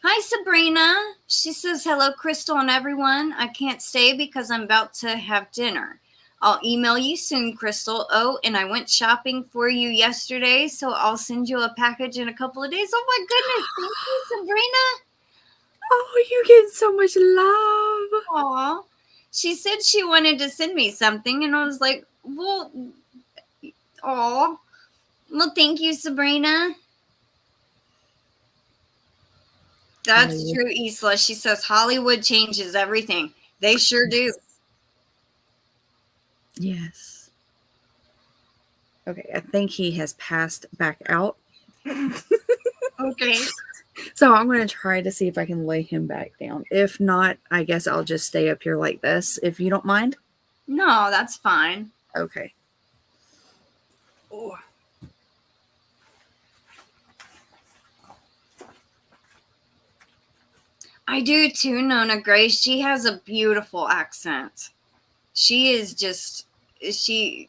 Hi, Sabrina. She says, hello, Crystal and everyone. I can't stay because I'm about to have dinner. I'll email you soon, Crystal. Oh, and I went shopping for you yesterday, so I'll send you a package in a couple of days. Oh, my goodness. Thank you, Sabrina. Oh, you get so much love. Aw. She said she wanted to send me something, and I was like, well, aw. Well, thank you, Sabrina. That's Hollywood. true, Isla. She says Hollywood changes everything. They sure do. Yes. Okay, I think he has passed back out. Okay. So I'm going to try to see if I can lay him back down. If not, I guess I'll just stay up here like this, if you don't mind. No, that's fine. Okay. Oh. I do too, Nona Grace. She has a beautiful accent. She is just, the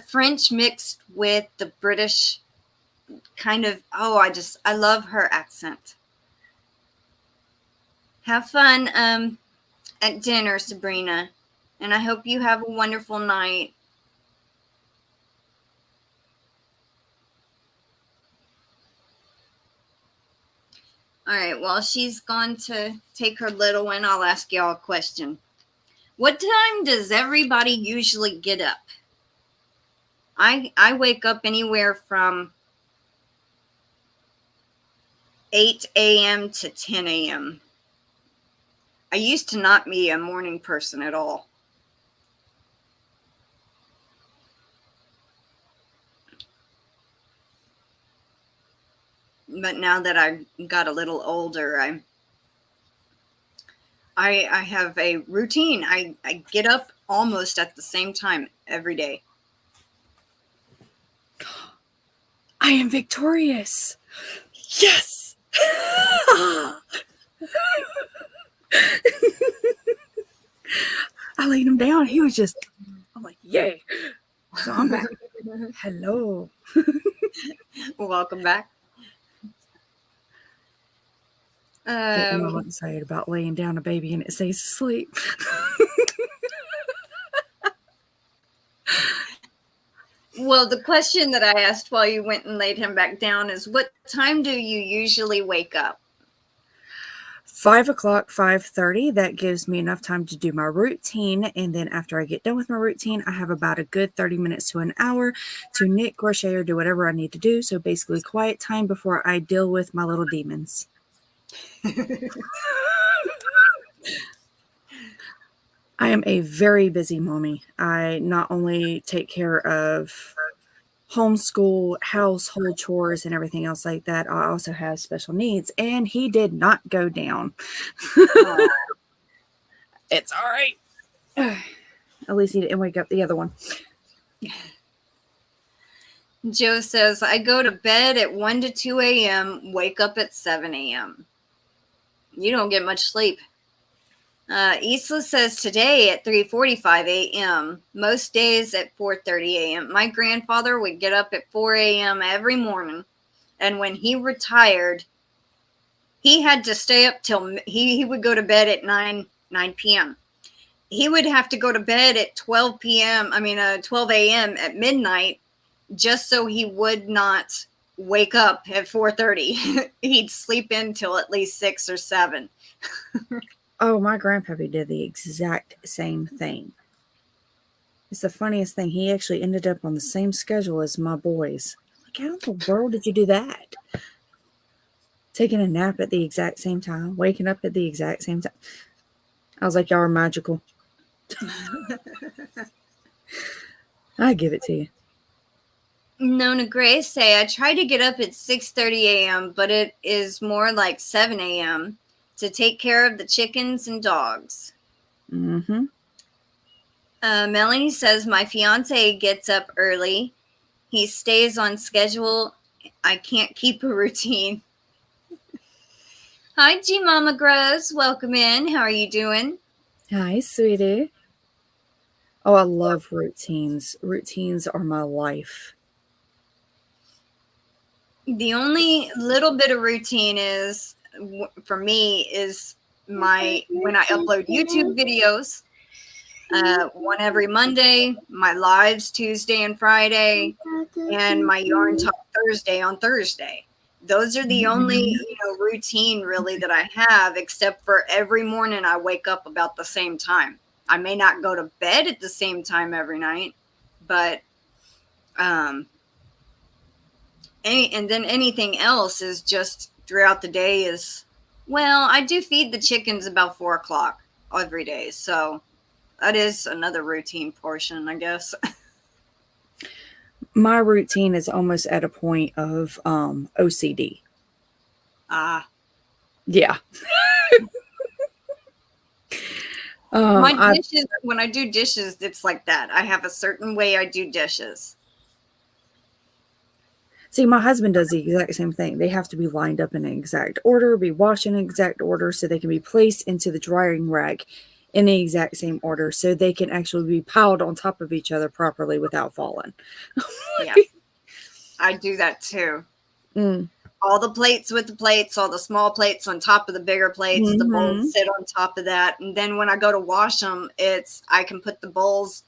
French mixed with the British kind of, I love her accent. Have fun at dinner, Sabrina. And I hope you have a wonderful night. All right, while she's gone to take her little one, I'll ask y'all a question. What time does everybody usually get up? I wake up anywhere from 8 a.m. to 10 a.m. I used to not be a morning person at all. But now that I got a little older, I have a routine. I get up almost at the same time every day. I am victorious. Yes. I laid him down. He was just, I'm like, yay. So I'm back. Hello. Welcome back. Getting all excited about laying down a baby and it stays asleep. Well, the question that I asked while you went and laid him back down is, what time do you usually wake up? 5 o'clock, 5:30. That gives me enough time to do my routine. And then after I get done with my routine, I have about a good 30 minutes to an hour to knit, crochet, or do whatever I need to do. So basically quiet time before I deal with my little demons. I am a very busy mommy. I not only take care of homeschool, household chores, and everything else like that, I also have special needs, and he did not go down. It's all right. At least he didn't wake up the other one. Joe says, I go to bed at 1 to 2 a.m., wake up at 7 a.m. You don't get much sleep. Isla says, today at 3:45 a.m., most days at 4:30 a.m. My grandfather would get up at 4 a.m. every morning, and when he retired, he had to stay up till he would go to bed at 9 p.m. He would have to go to bed at 12 a.m. at midnight, just so he would not wake up at 4:30. He'd sleep in till at least 6 or 7. Oh, my grandpappy did the exact same thing. It's the funniest thing. He actually ended up on the same schedule as my boys. Like, how in the world did you do that? Taking a nap at the exact same time, waking up at the exact same time. I was like, y'all are magical. I give it to you. Nona Grace say, I try to get up at 6:30 a.m., but it is more like 7 a.m. to take care of the chickens and dogs. Mm-hmm. Melanie says, my fiance gets up early. He stays on schedule. I can't keep a routine. Hi, G Mama Grows. Welcome in. How are you doing? Hi, sweetie. Oh, I love routines. Routines are my life. The only little bit of routine is, for me, is when I upload YouTube videos. One every Monday, my lives Tuesday and Friday, and my yarn talk Thursday on Thursday. Those are the only routine really that I have, except for every morning I wake up about the same time. I may not go to bed at the same time every night, but and then anything else is just throughout the day is, well, I do feed the chickens about 4 o'clock every day, so that is another routine portion, I guess. My routine is almost at a point of OCD. Yeah. My dishes, when I do dishes, it's like that. I have a certain way I do dishes. See, my husband does the exact same thing. They have to be lined up in an exact order, be washed in an exact order, so they can be placed into the drying rack in the exact same order, so they can actually be piled on top of each other properly without falling. Yeah, I do that too. Mm. All the plates with the plates, all the small plates on top of the bigger plates, the bowls sit on top of that. And then when I go to wash them, I can put the bowls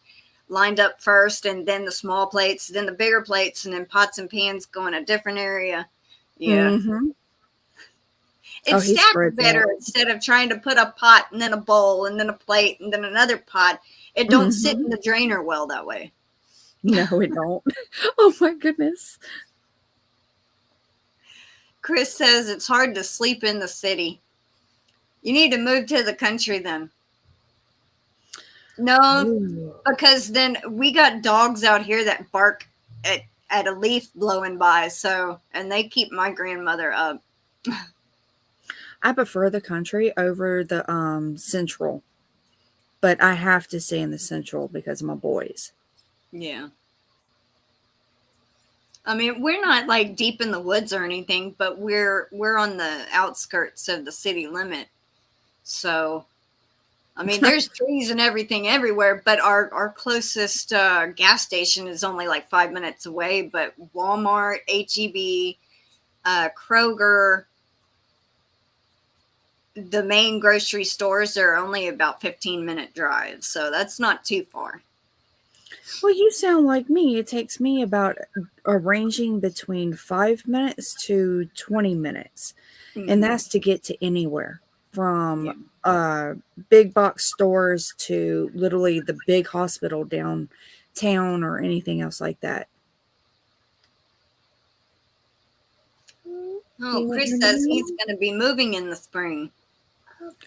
lined up first, and then the small plates, then the bigger plates, and then pots and pans go in a different area. Yeah. Mm-hmm. It's stacked better instead of trying to put a pot and then a bowl and then a plate and then another pot. It don't sit in the drainer well that way. No, it don't. Oh my goodness. Chris says it's hard to sleep in the city. You need to move to the country then. No, because then we got dogs out here that bark at a leaf blowing by, and they keep my grandmother up. I prefer the country over the central, but I have to stay in the central because of my boys. Yeah. I mean, we're not like deep in the woods or anything, but we're on the outskirts of the city limit. So, I mean, there's trees and everything everywhere, but our closest gas station is only like 5 minutes away. But Walmart, H-E-B, Kroger, the main grocery stores are only about 15-minute drive, so that's not too far. Well, you sound like me. It takes me about ranging between 5 minutes to 20 minutes. Mm-hmm. And that's to get to anywhere from big box stores to literally the big hospital downtown or anything else like that. Oh, Chris says he's going to be moving in the spring.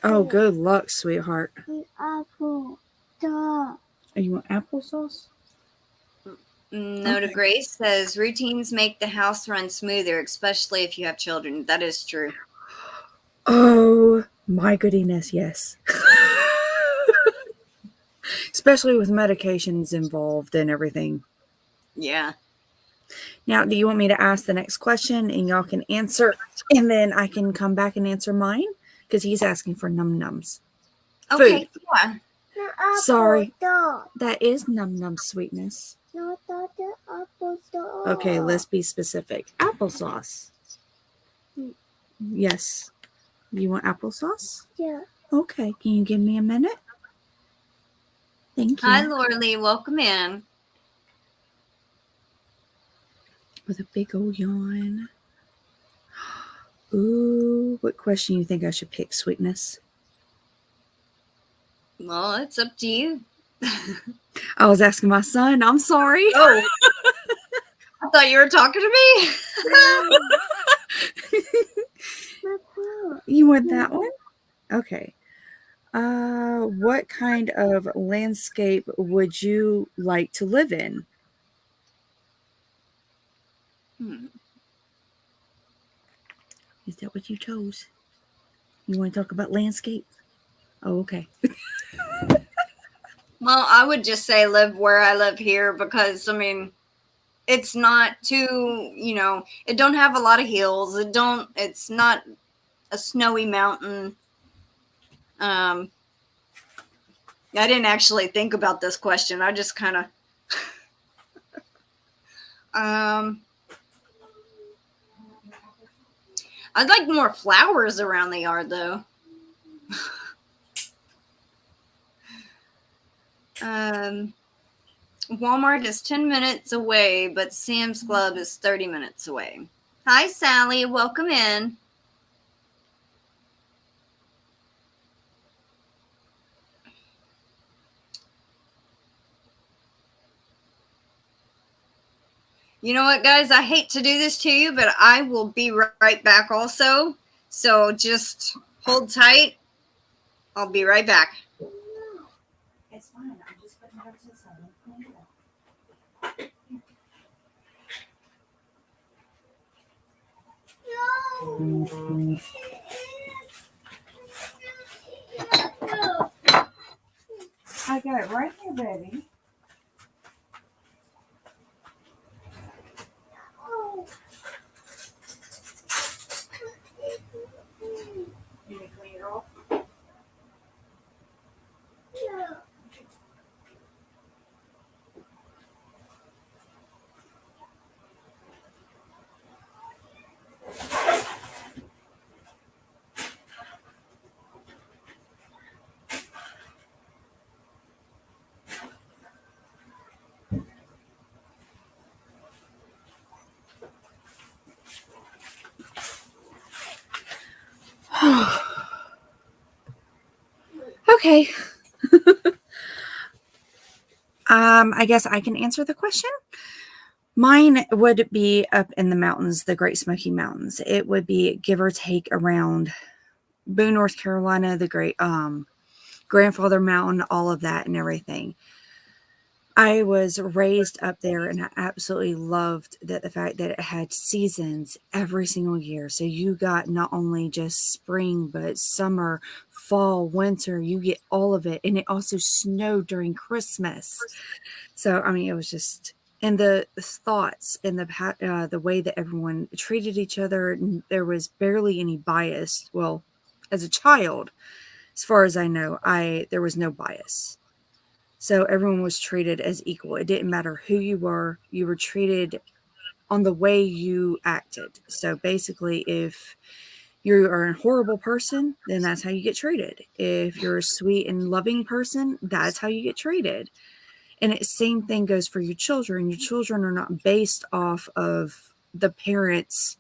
Oh, good luck, sweetheart. Apple. Are you want applesauce? No, to Grace says routines make the house run smoother, especially if you have children. That is true. Oh my goodness, yes. Especially with medications involved and everything. Yeah. Now, do you want me to ask the next question and y'all can answer, and then I can come back and answer mine? Because he's asking for num-nums. Okay, Food. yeah. Sorry. That is num-num sweetness. Okay, let's be specific. Applesauce. Yes. You want applesauce? Yeah. Okay, can you give me a minute? Thank you. Hi, Laura Lee. Welcome in. With a big old yawn. Ooh, what question you think I should pick, sweetness? Well, it's up to you. I was asking my son. I'm sorry. Oh, I thought you were talking to me. You want that one? Okay. What kind of landscape would you like to live in? Is that what you chose? You want to talk about landscape? Oh, okay. Well, I would just say live where I live here because, I mean, it's not too, it don't have a lot of hills. It's not a snowy mountain. I didn't actually think about this question. I just kind of, I'd like more flowers around the yard though. Walmart is 10 minutes away, but Sam's Club is 30 minutes away. Hi, Sally. Welcome in. You know what, guys? I hate to do this to you, but I will be right back also. So just hold tight. I'll be right back. It's fine. I'm just putting it up to the side. I got it right here, baby. You need to clean it off? Okay. I guess I can answer the question. Mine would be up in the mountains, the Great Smoky Mountains. It would be give or take around Boone, North Carolina, the great Grandfather Mountain, all of that and everything. I was raised up there and I absolutely loved that the fact that it had seasons every single year. So you got not only just spring, but summer, fall, winter, you get all of it. And it also snowed during Christmas. So, I mean, it was just, and the thoughts and the way that everyone treated each other, there was barely any bias. Well, as a child, as far as I know, there was no bias. So everyone was treated as equal. It didn't matter who you were treated on the way you acted. So basically, if you are a horrible person, then that's how you get treated. If you're a sweet and loving person, that's how you get treated. And the same thing goes for your children. Your children are not based off of the parents'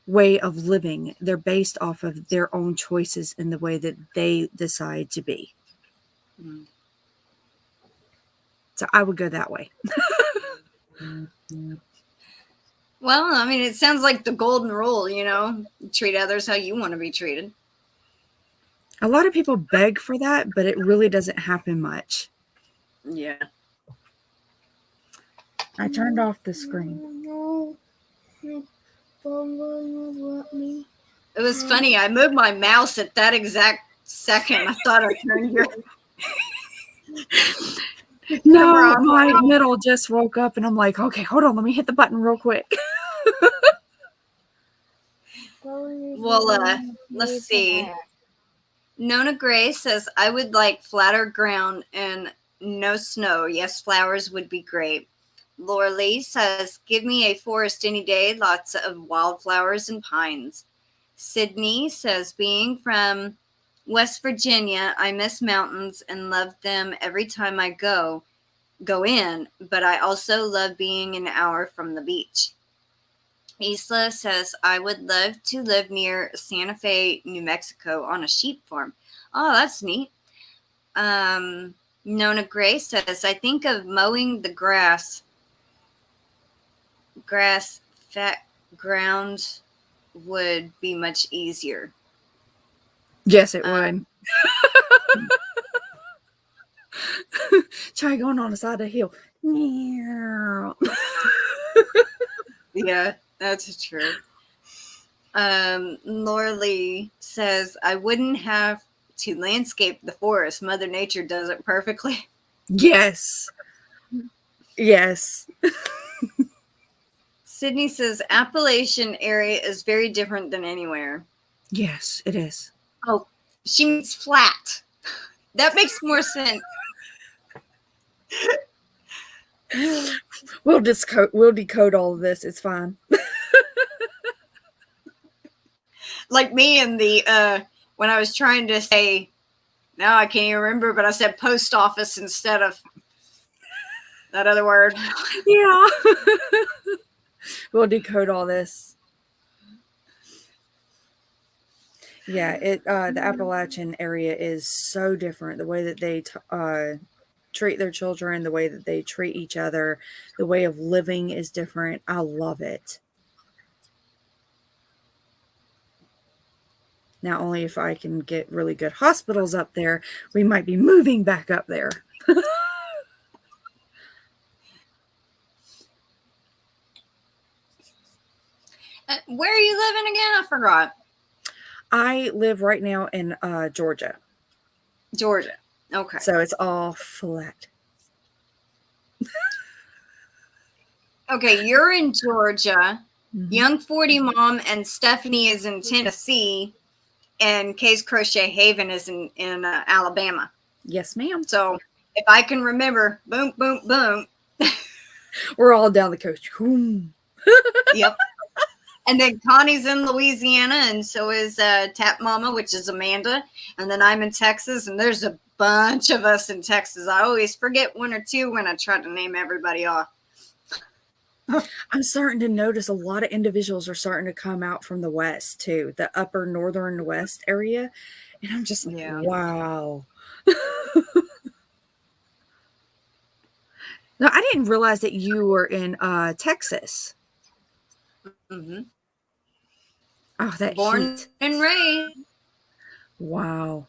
way of living. They're based off of their own choices and the way that they decide to be. So I would go that way. Well, I mean, it sounds like the golden rule, treat others how you want to be treated. A lot of people beg for that, but it really doesn't happen much. Yeah. I turned off the screen. It was funny. I moved my mouse at that exact second. I thought I turned your... No, my middle just woke up and I'm like, okay, hold on, let me hit the button real quick. Well, let's see. Nona Gray says, I would like flatter ground and no snow. Yes, flowers would be great. Laura Lee says, give me a forest any day, lots of wildflowers and pines. Sydney says, being from West Virginia, I miss mountains and love them every time I go in, but I also love being an hour from the beach. Isla says, I would love to live near Santa Fe, New Mexico on a sheep farm. Oh, that's neat. Nona Gray says, I think of mowing the grass, fat ground would be much easier. Yes, it would. Try going on the side of the hill. Yeah, that's true. Laura Lee says, I wouldn't have to landscape the forest. Mother Nature does it perfectly. Yes. Yes. Sydney says, Appalachian area is very different than anywhere. Yes, it is. Oh, she means flat. That makes more sense. We'll decode all of this. It's fine. Like me in the when I was trying to say, now I can't even remember, but I said post office instead of that other word. Yeah. We'll decode all this. Yeah, the Appalachian area is so different. The way that they treat their children, the way that they treat each other, the way of living is different. I love it. Now, only if I can get really good hospitals up there, we might be moving back up there. Where are you living again? I forgot. I live right now in Georgia. Georgia. Okay. So it's all flat. Okay, you're in Georgia. Mm-hmm. Young 40 Mom and Stephanie is in Tennessee. And Kay's Crochet Haven is in Alabama. Yes, ma'am. So if I can remember, boom, boom, boom. We're all down the coast. Yep. And then Connie's in Louisiana, and so is Tap Mama, which is Amanda. And then I'm in Texas, and there's a bunch of us in Texas. I always forget one or two when I try to name everybody off. I'm starting to notice a lot of individuals are starting to come out from the West too, the upper northern West area. And I'm just like, yeah. Wow. No, I didn't realize that you were in Texas. Mm-hmm. Oh, that born heat. And raised. Wow.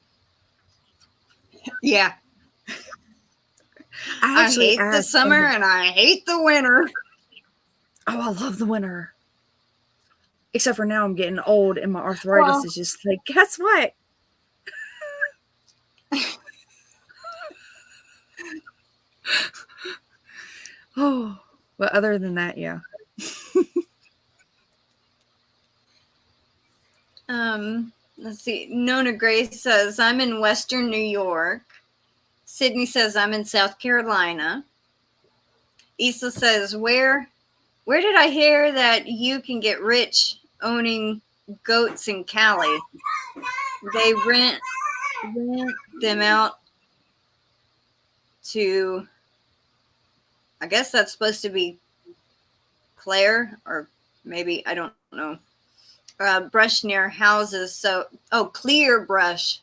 Yeah. I hate the summer and I hate the winter. Oh, I love the winter. Except for now I'm getting old and my arthritis is just like, guess what? Oh, but other than that, yeah. Let's see. Nona Grace says, I'm in Western New York. Sydney says, I'm in South Carolina. Issa says, where did I hear that you can get rich owning goats in Cali? They rent them out to, I guess that's supposed to be Claire, or maybe, I don't know. Brush near houses. So, clear brush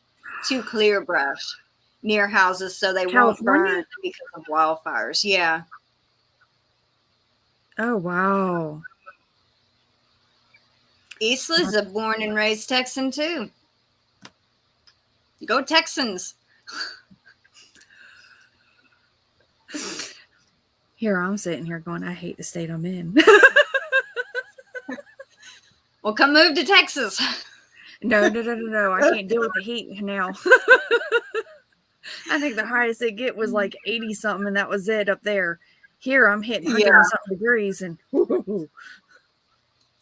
near houses so they won't burn because of wildfires. Yeah. Oh, wow. Isla's a born and raised Texan too. Go Texans. Here I'm sitting here going, I hate the state I'm in. Well, come move to Texas. No. I can't deal with the heat now. I think the highest it get was like 80 something, and that was it up there. Here I'm hitting 100 Yeah. and something degrees, and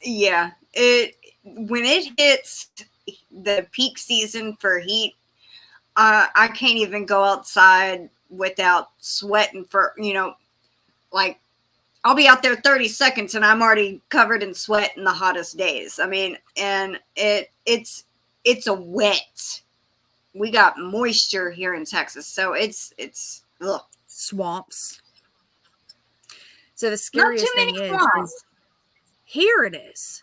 Yeah. It when it hits the peak season for heat, I can't even go outside without sweating for, like I'll be out there 30 seconds and I'm already covered in sweat in the hottest days. I mean, and it's a wet. We got moisture here in Texas, so it's ugh. swamps. So the Not too scariest many thing is swamps. here it is.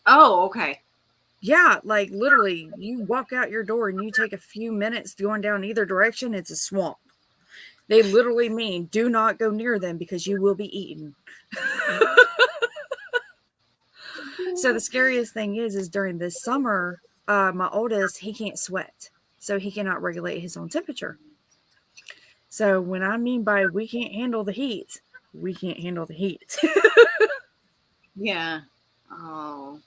Oh, okay. Yeah, like literally, you walk out your door and you take a few minutes going down either direction, it's a swamp. They literally mean do not go near them because you will be eaten. So the scariest thing is during this summer, my oldest, he can't sweat. So he cannot regulate his own temperature. So when I mean by we can't handle the heat, we can't handle the heat. Yeah. Oh,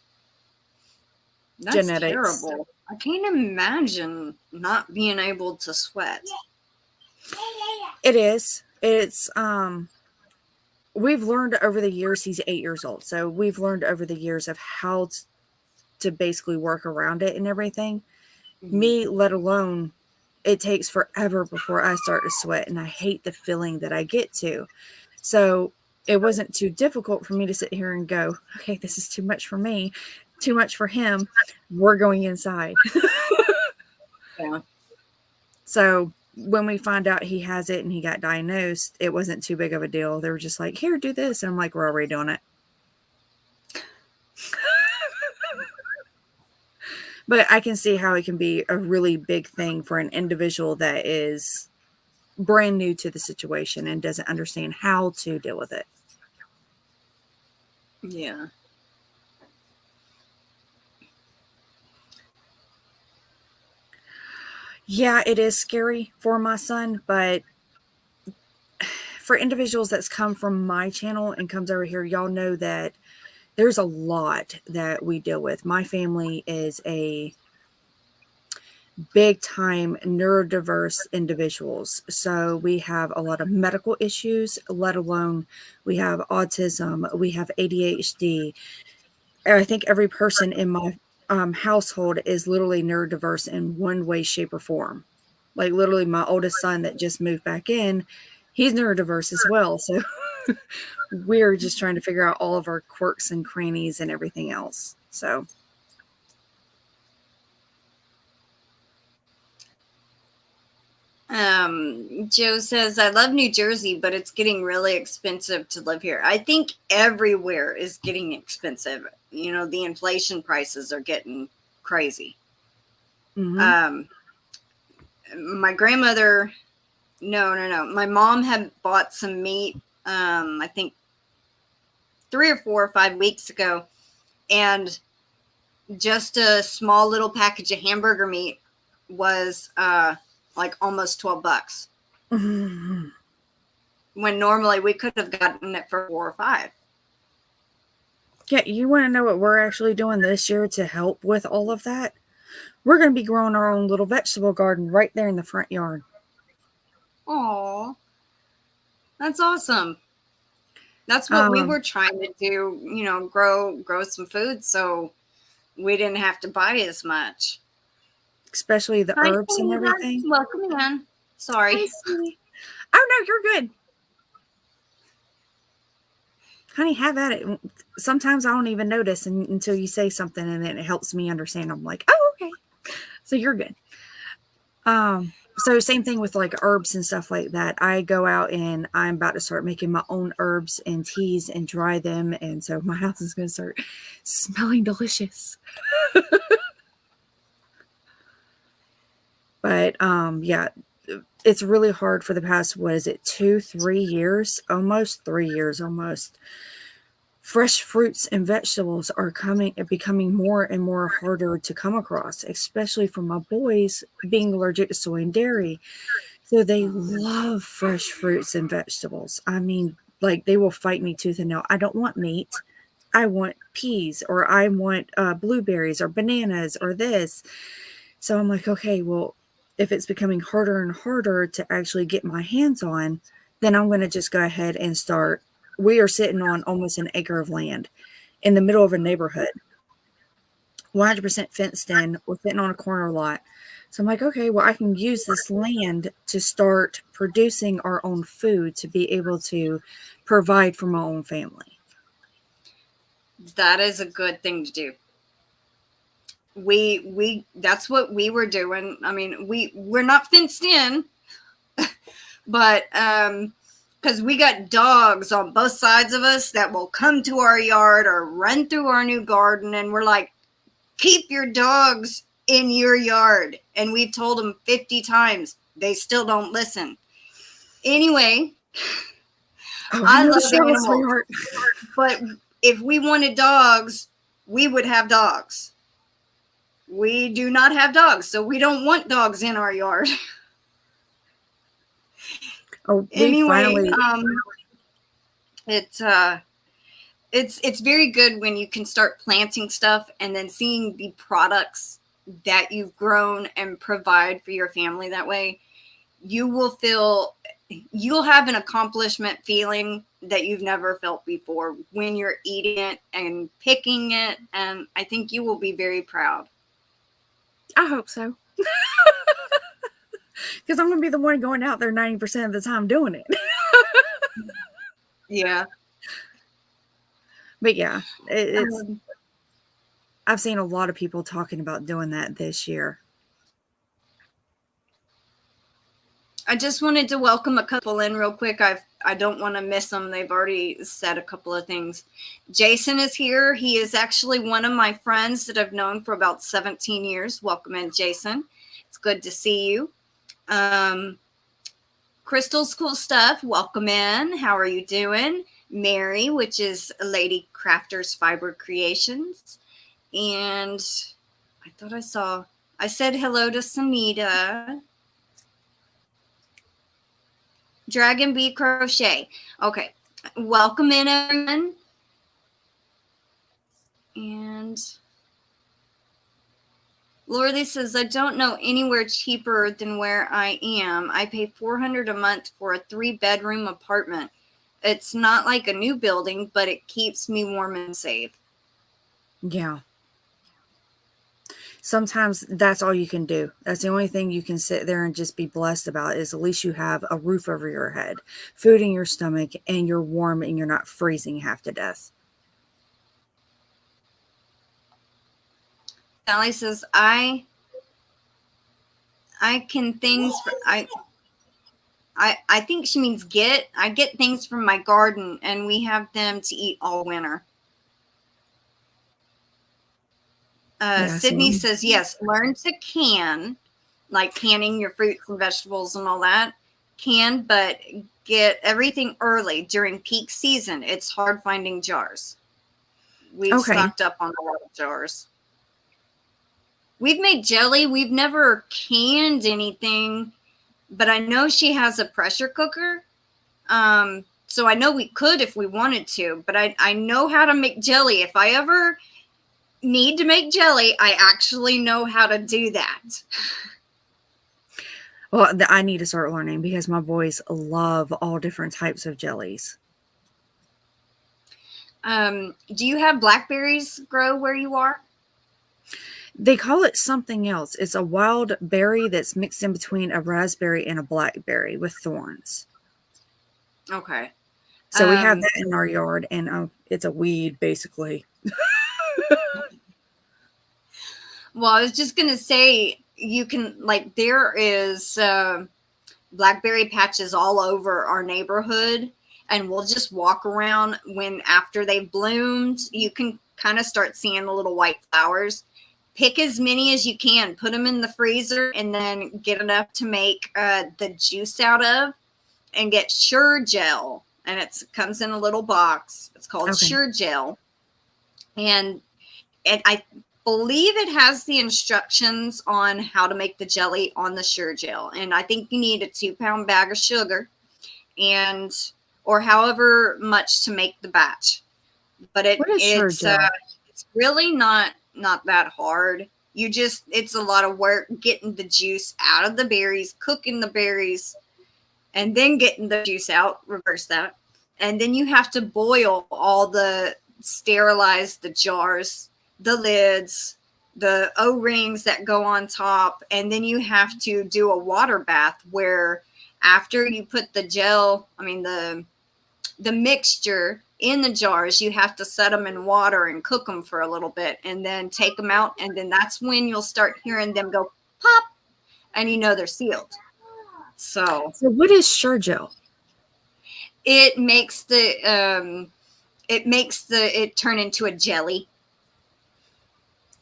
that's Genetics. terrible. I can't imagine not being able to sweat. It is. It's we've learned over the years, he's 8 years old. So we've learned over the years of how to basically work around it and everything. Me, let alone, it takes forever before I start to sweat, and I hate the feeling that I get to. So it wasn't too difficult for me to sit here and go, okay, this is too much for me, too much for him. We're going inside. Yeah. So when we find out he has it and he got diagnosed, it wasn't too big of a deal. They were just like, here, do this. And I'm like, we're already doing it. But I can see how it can be a really big thing for an individual that is brand new to the situation and doesn't understand how to deal with it. Yeah. Yeah, it is scary for my son, but for individuals that's come from my channel and comes over here, y'all know that there's a lot that we deal with. My family is a big time neurodiverse individuals. So we have a lot of medical issues, let alone we have autism, we have ADHD. I think every person in my household is literally neurodiverse in one way, shape, or form. Like literally my oldest son that just moved back in, he's neurodiverse as well. So we're just trying to figure out all of our quirks and crannies and everything else. So Joe says, I love New Jersey, but it's getting really expensive to live here. I think everywhere is getting expensive. The inflation prices are getting crazy. mm-hmm. My grandmother, no. My mom had bought some meat, I think 3 or 4 or 5 weeks ago, and just a small little package of hamburger meat was like almost $12. Mm-hmm. When normally we could have gotten it for 4 or 5. Yeah, you want to know what we're actually doing this year to help with all of that? We're going to be growing our own little vegetable garden right there in the front yard. Aw, that's awesome. That's what we were trying to do, grow some food so we didn't have to buy as much. Especially the Hi, herbs and everything. Welcome in. Sorry. Oh, no, you're good. Honey, have at it. Sometimes I don't even notice until you say something, and then it helps me understand. I'm like, oh, okay. So you're good. So same thing with like herbs and stuff like that. I go out and I'm about to start making my own herbs and teas and dry them. And so my house is going to start smelling delicious. But yeah, it's really hard for the past, 2-3 years, almost 3 years almost. Fresh fruits and vegetables are becoming more and more harder to come across, especially for my boys being allergic to soy and dairy. So they love fresh fruits and vegetables. I mean, like they will fight me tooth and nail. I don't want meat. I want peas, or I want blueberries or bananas or this. So I'm like, okay, well, if it's becoming harder and harder to actually get my hands on, then I'm going to just go ahead and start. We are sitting on almost an acre of land in the middle of a neighborhood, 100% fenced in. We're sitting on a corner lot. So I'm like, okay, well, I can use this land to start producing our own food to be able to provide for my own family. That is a good thing to do. We that's what we were doing. I mean, we're not fenced in, but because we got dogs on both sides of us that will come to our yard or run through our new garden, and we're like, keep your dogs in your yard. And we've told them 50 times. They still don't listen. Anyway, I love animals, but if we wanted dogs, we would have dogs. We do not have dogs, so we don't want dogs in our yard. Oh, anyway, it's very good when you can start planting stuff and then seeing the products that you've grown and provide for your family that way. You'll have an accomplishment feeling that you've never felt before when you're eating it and picking it, and I think you will be very proud. I hope so. Because I'm going to be the one going out there 90% of the time doing it. Yeah. But yeah, I've seen a lot of people talking about doing that this year. I just wanted to welcome a couple in real quick. I don't want to miss them. They've already said a couple of things. Jason is here. He is actually one of my friends that I've known for about 17 years. Welcome in, Jason. It's good to see you. Crystal's Cool Stuff. Welcome in. How are you doing? Mary, which is Lady Crafter's Fiber Creations. And I thought I said hello to Samita. Dragon Bee Crochet. Okay. Welcome in, everyone. And Lordy says, I don't know anywhere cheaper than where I am. I pay $400 a month for a 3-bedroom apartment. It's not like a new building, but it keeps me warm and safe. Yeah. Sometimes that's all you can do. That's the only thing you can sit there and just be blessed about, is at least you have a roof over your head, food in your stomach, and you're warm and you're not freezing half to death. Sally says, I can things for, I think she means I get things from my garden and we have them to eat all winter. Sydney says, yes, learn to can, like canning your fruits and vegetables and all that. Can, but get everything early during peak season. It's hard finding jars. We've stocked up on a lot of jars. We've made jelly. We've never canned anything, but I know she has a pressure cooker. So I know we could if we wanted to, but I know how to make jelly. If I ever need to make jelly, I actually know how to do that. Well, I need to start learning because my boys love all different types of jellies. Do you have blackberries grow where you are? They call it something else. It's a wild berry that's mixed in between a raspberry and a blackberry with thorns. Okay. So we have that in our yard, and it's a weed, basically. Well, I was just going to say, you can, like, there is blackberry patches all over our neighborhood, and we'll just walk around after they've bloomed, you can kind of start seeing the little white flowers. Pick as many as you can, put them in the freezer, and then get enough to make the juice out of, and get Sure Gel. And it comes in a little box. It's called Sure Gel. And I believe it has the instructions on how to make the jelly on the Sure Gel. And I think you need a 2-pound bag of sugar or however much to make the batch. But it's really not that hard. it's a lot of work getting the juice out of the berries, cooking the berries, and then getting the juice out, reverse that. And then you have to boil sterilize the jars, the lids, the O-rings that go on top. And then you have to do a water bath where after you put the mixture in the jars, you have to set them in water and cook them for a little bit and then take them out. And then that's when you'll start hearing them go pop, and they're sealed. So what is Sure-Gel? it makes it turn into a jelly.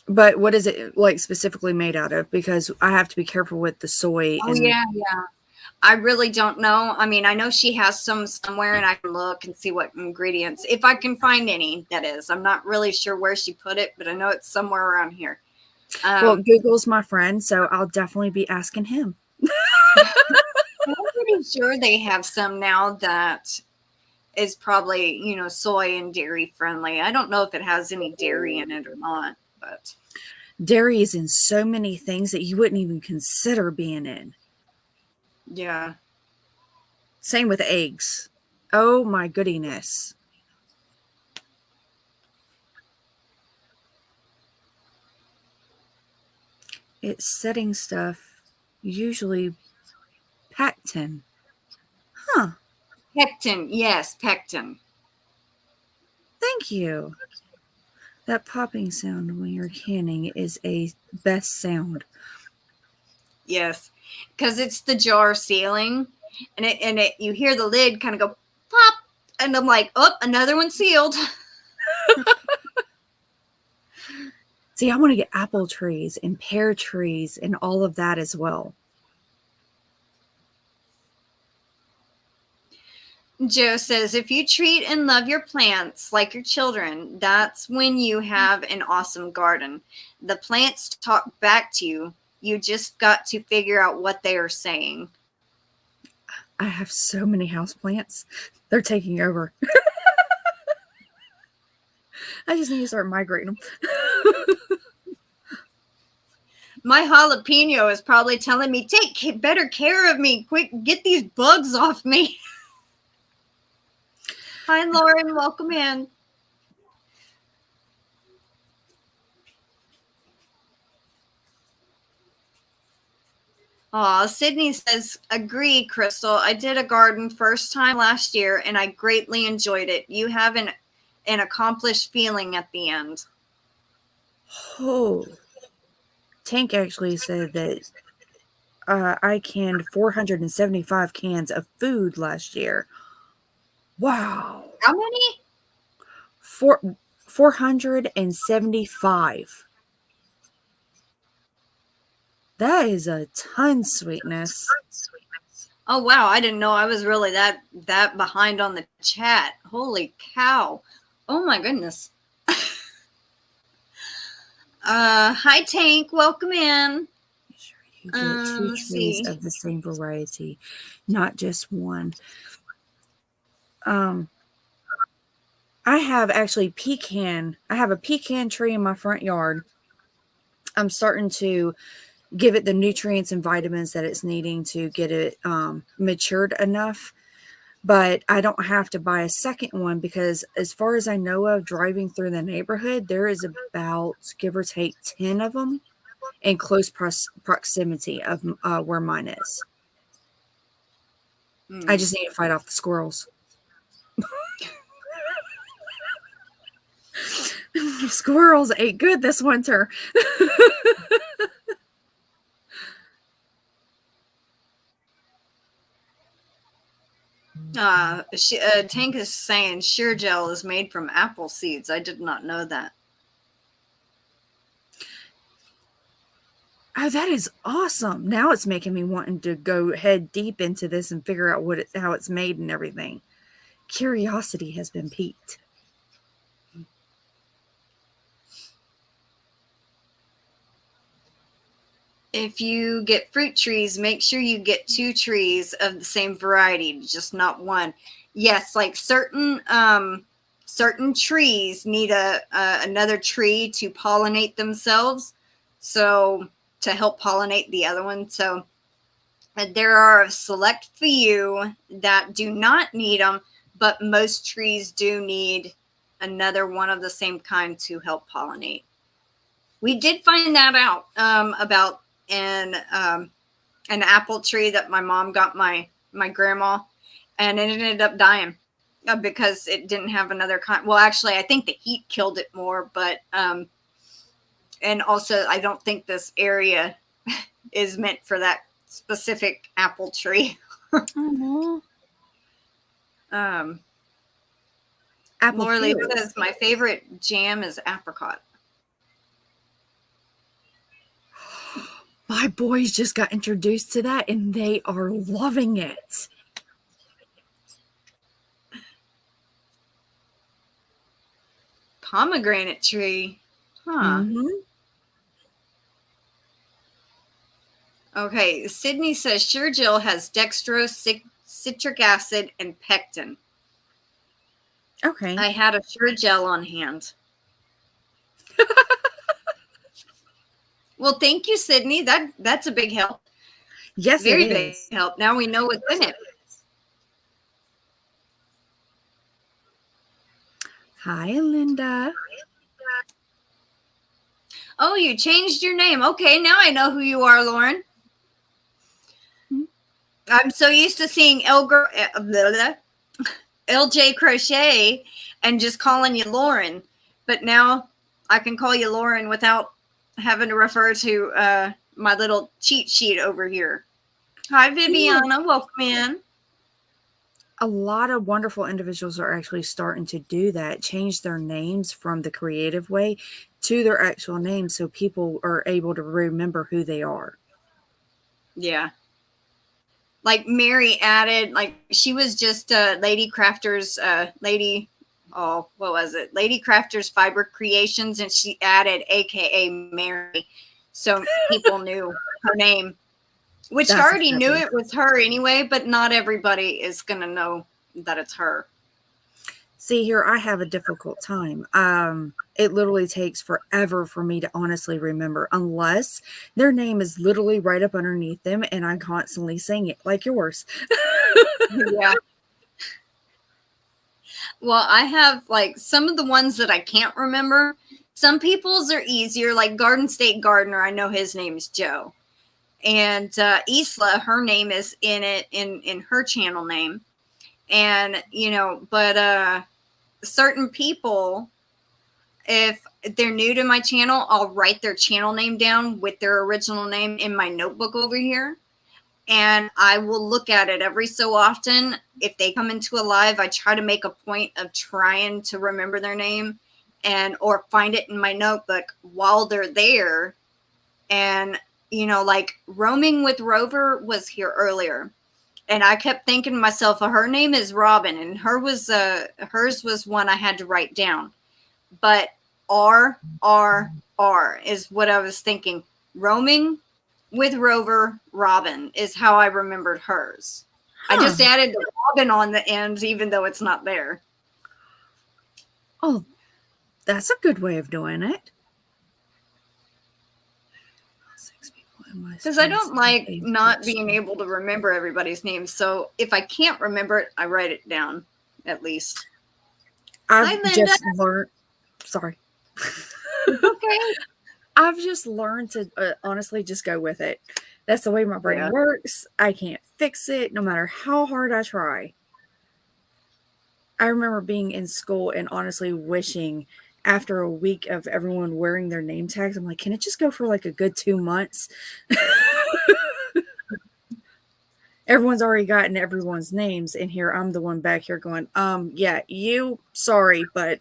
But what is it like specifically made out of? Because I have to be careful with the soy. Oh, yeah. I really don't know. I mean, I know she has some somewhere, and I can look and see what ingredients, if I can find any, that is. I'm not really sure where she put it, but I know it's somewhere around here. Well, Google's my friend, so I'll definitely be asking him. I'm pretty sure they have some now that is probably, soy and dairy friendly. I don't know if it has any dairy in it or not, but dairy is in so many things that you wouldn't even consider being in. Yeah. Same with eggs. Oh my goodness. It's setting stuff, usually pectin. Huh. Pectin. Yes, pectin. Thank you. That popping sound when you're canning is a best sound. Yes, because it's the jar sealing, and you hear the lid kind of go pop, and I'm like, oh, another one sealed. See, I want to get apple trees and pear trees and all of that as well. Joe says, if you treat and love your plants like your children, that's when you have an awesome garden. The plants talk back to you. You just got to figure out what they are saying. I have so many houseplants. They're taking over. I just need to start migrating them. My jalapeno is probably telling me, take better care of me. Quick, get these bugs off me. Hi, Lauren. Welcome in. Aw, Sydney says, agree, Crystal. I did a garden first time last year, and I greatly enjoyed it. You have an accomplished feeling at the end. Oh. Tank actually said that I canned 475 cans of food last year. Wow. How many? 475. That is a ton, sweetness. Oh, wow. I didn't know I was really that behind on the chat. Holy cow. Oh, my goodness. Hi, Tank. Welcome in. Sure, you get 2 trees of the same variety, not just one. I have actually pecan. I have a pecan tree in my front yard. I'm starting to give it the nutrients and vitamins that it's needing to get it matured enough. But I don't have to buy a second one because as far as I know of, driving through the neighborhood, there is about, give or take, 10 of them in close proximity of where mine is. I just need to fight off the squirrels. Squirrels ate good this winter. Tank is saying Sure-Gel is made from apple seeds. I did not know that. Oh, that is awesome. Now it's making me wanting to go head deep into this and figure out how it's made and everything. Curiosity has been piqued. If you get fruit trees, make sure you get 2 trees of the same variety, just not one. Yes, like certain trees need another tree to pollinate themselves. So to help pollinate the other one. So there are a select few that do not need them, but most trees do need another one of the same kind to help pollinate. We did find that out about an apple tree that my mom got my grandma, and it ended up dying because it didn't have another kind. Well, actually, I think the heat killed it more, but and also I don't think this area is meant for that specific apple tree. Aww. Apple Laura Lee peel. says my favorite jam is apricot. My boys just got introduced to that and they are loving it. Pomegranate tree. Huh. Okay. Sydney says Sure Jill has dextrose, citric acid, and pectin. Okay. I had a Sure Gel on hand. Well, thank you, Sydney. That's a big help. Yes, very it big is. help. Now we know what's in it. Hi, Linda. Oh, you changed your name. Okay, now I know who you are, Lauren. I'm so used to seeing LJ Crochet and just calling you Lauren, but now I can call you Lauren without having to refer to my little cheat sheet over here. Hi, Viviana. Welcome in. A lot of wonderful individuals are actually starting to do that, change their names from the creative way to their actual name so people are able to remember who they are. Yeah. Like Mary added, like she was just Lady Crafter's Lady Crafter's Fiber Creations, and she added AKA Mary. So people knew her name, which I already knew it was her anyway, but not everybody is going to know that it's her. See, here, I have a difficult time. It literally takes forever for me to honestly remember, unless their name is literally right up underneath them and I'm constantly saying it, like yours. Yeah. Well, I have like some of the ones that I can't remember. Some people's are easier, like Garden State Gardener. I know his name is Joe. And Isla, her name is in it in her channel name. And, you know, but certain people, if they're new to my channel, I'll write their channel name down with their original name in my notebook over here. And I will look at it every so often. If they come into a live, I try to make a point of trying to remember their name and or find it in my notebook while they're there. And, you know, like Roaming with Rover was here earlier. And I kept thinking to myself, her name is Robin, and hers was one I had to write down. But R is what I was thinking. Roaming with Rover Robin is how I remembered hers. I just added the Robin on the ends, even though it's not there. Oh, that's a good way of doing it. Because I don't like not being able to remember everybody's names. So if I can't remember it, I write it down at least. I've just learned. Sorry. Okay. I've just learned to honestly just go with it. That's the way my brain works. I can't fix it no matter how hard I try. I remember being in school and honestly wishing after a week of everyone wearing their name tags, I'm like, can it just go for like a good 2 months? Everyone's already gotten everyone's names, and here I'm the one back here going, yeah, you, sorry, but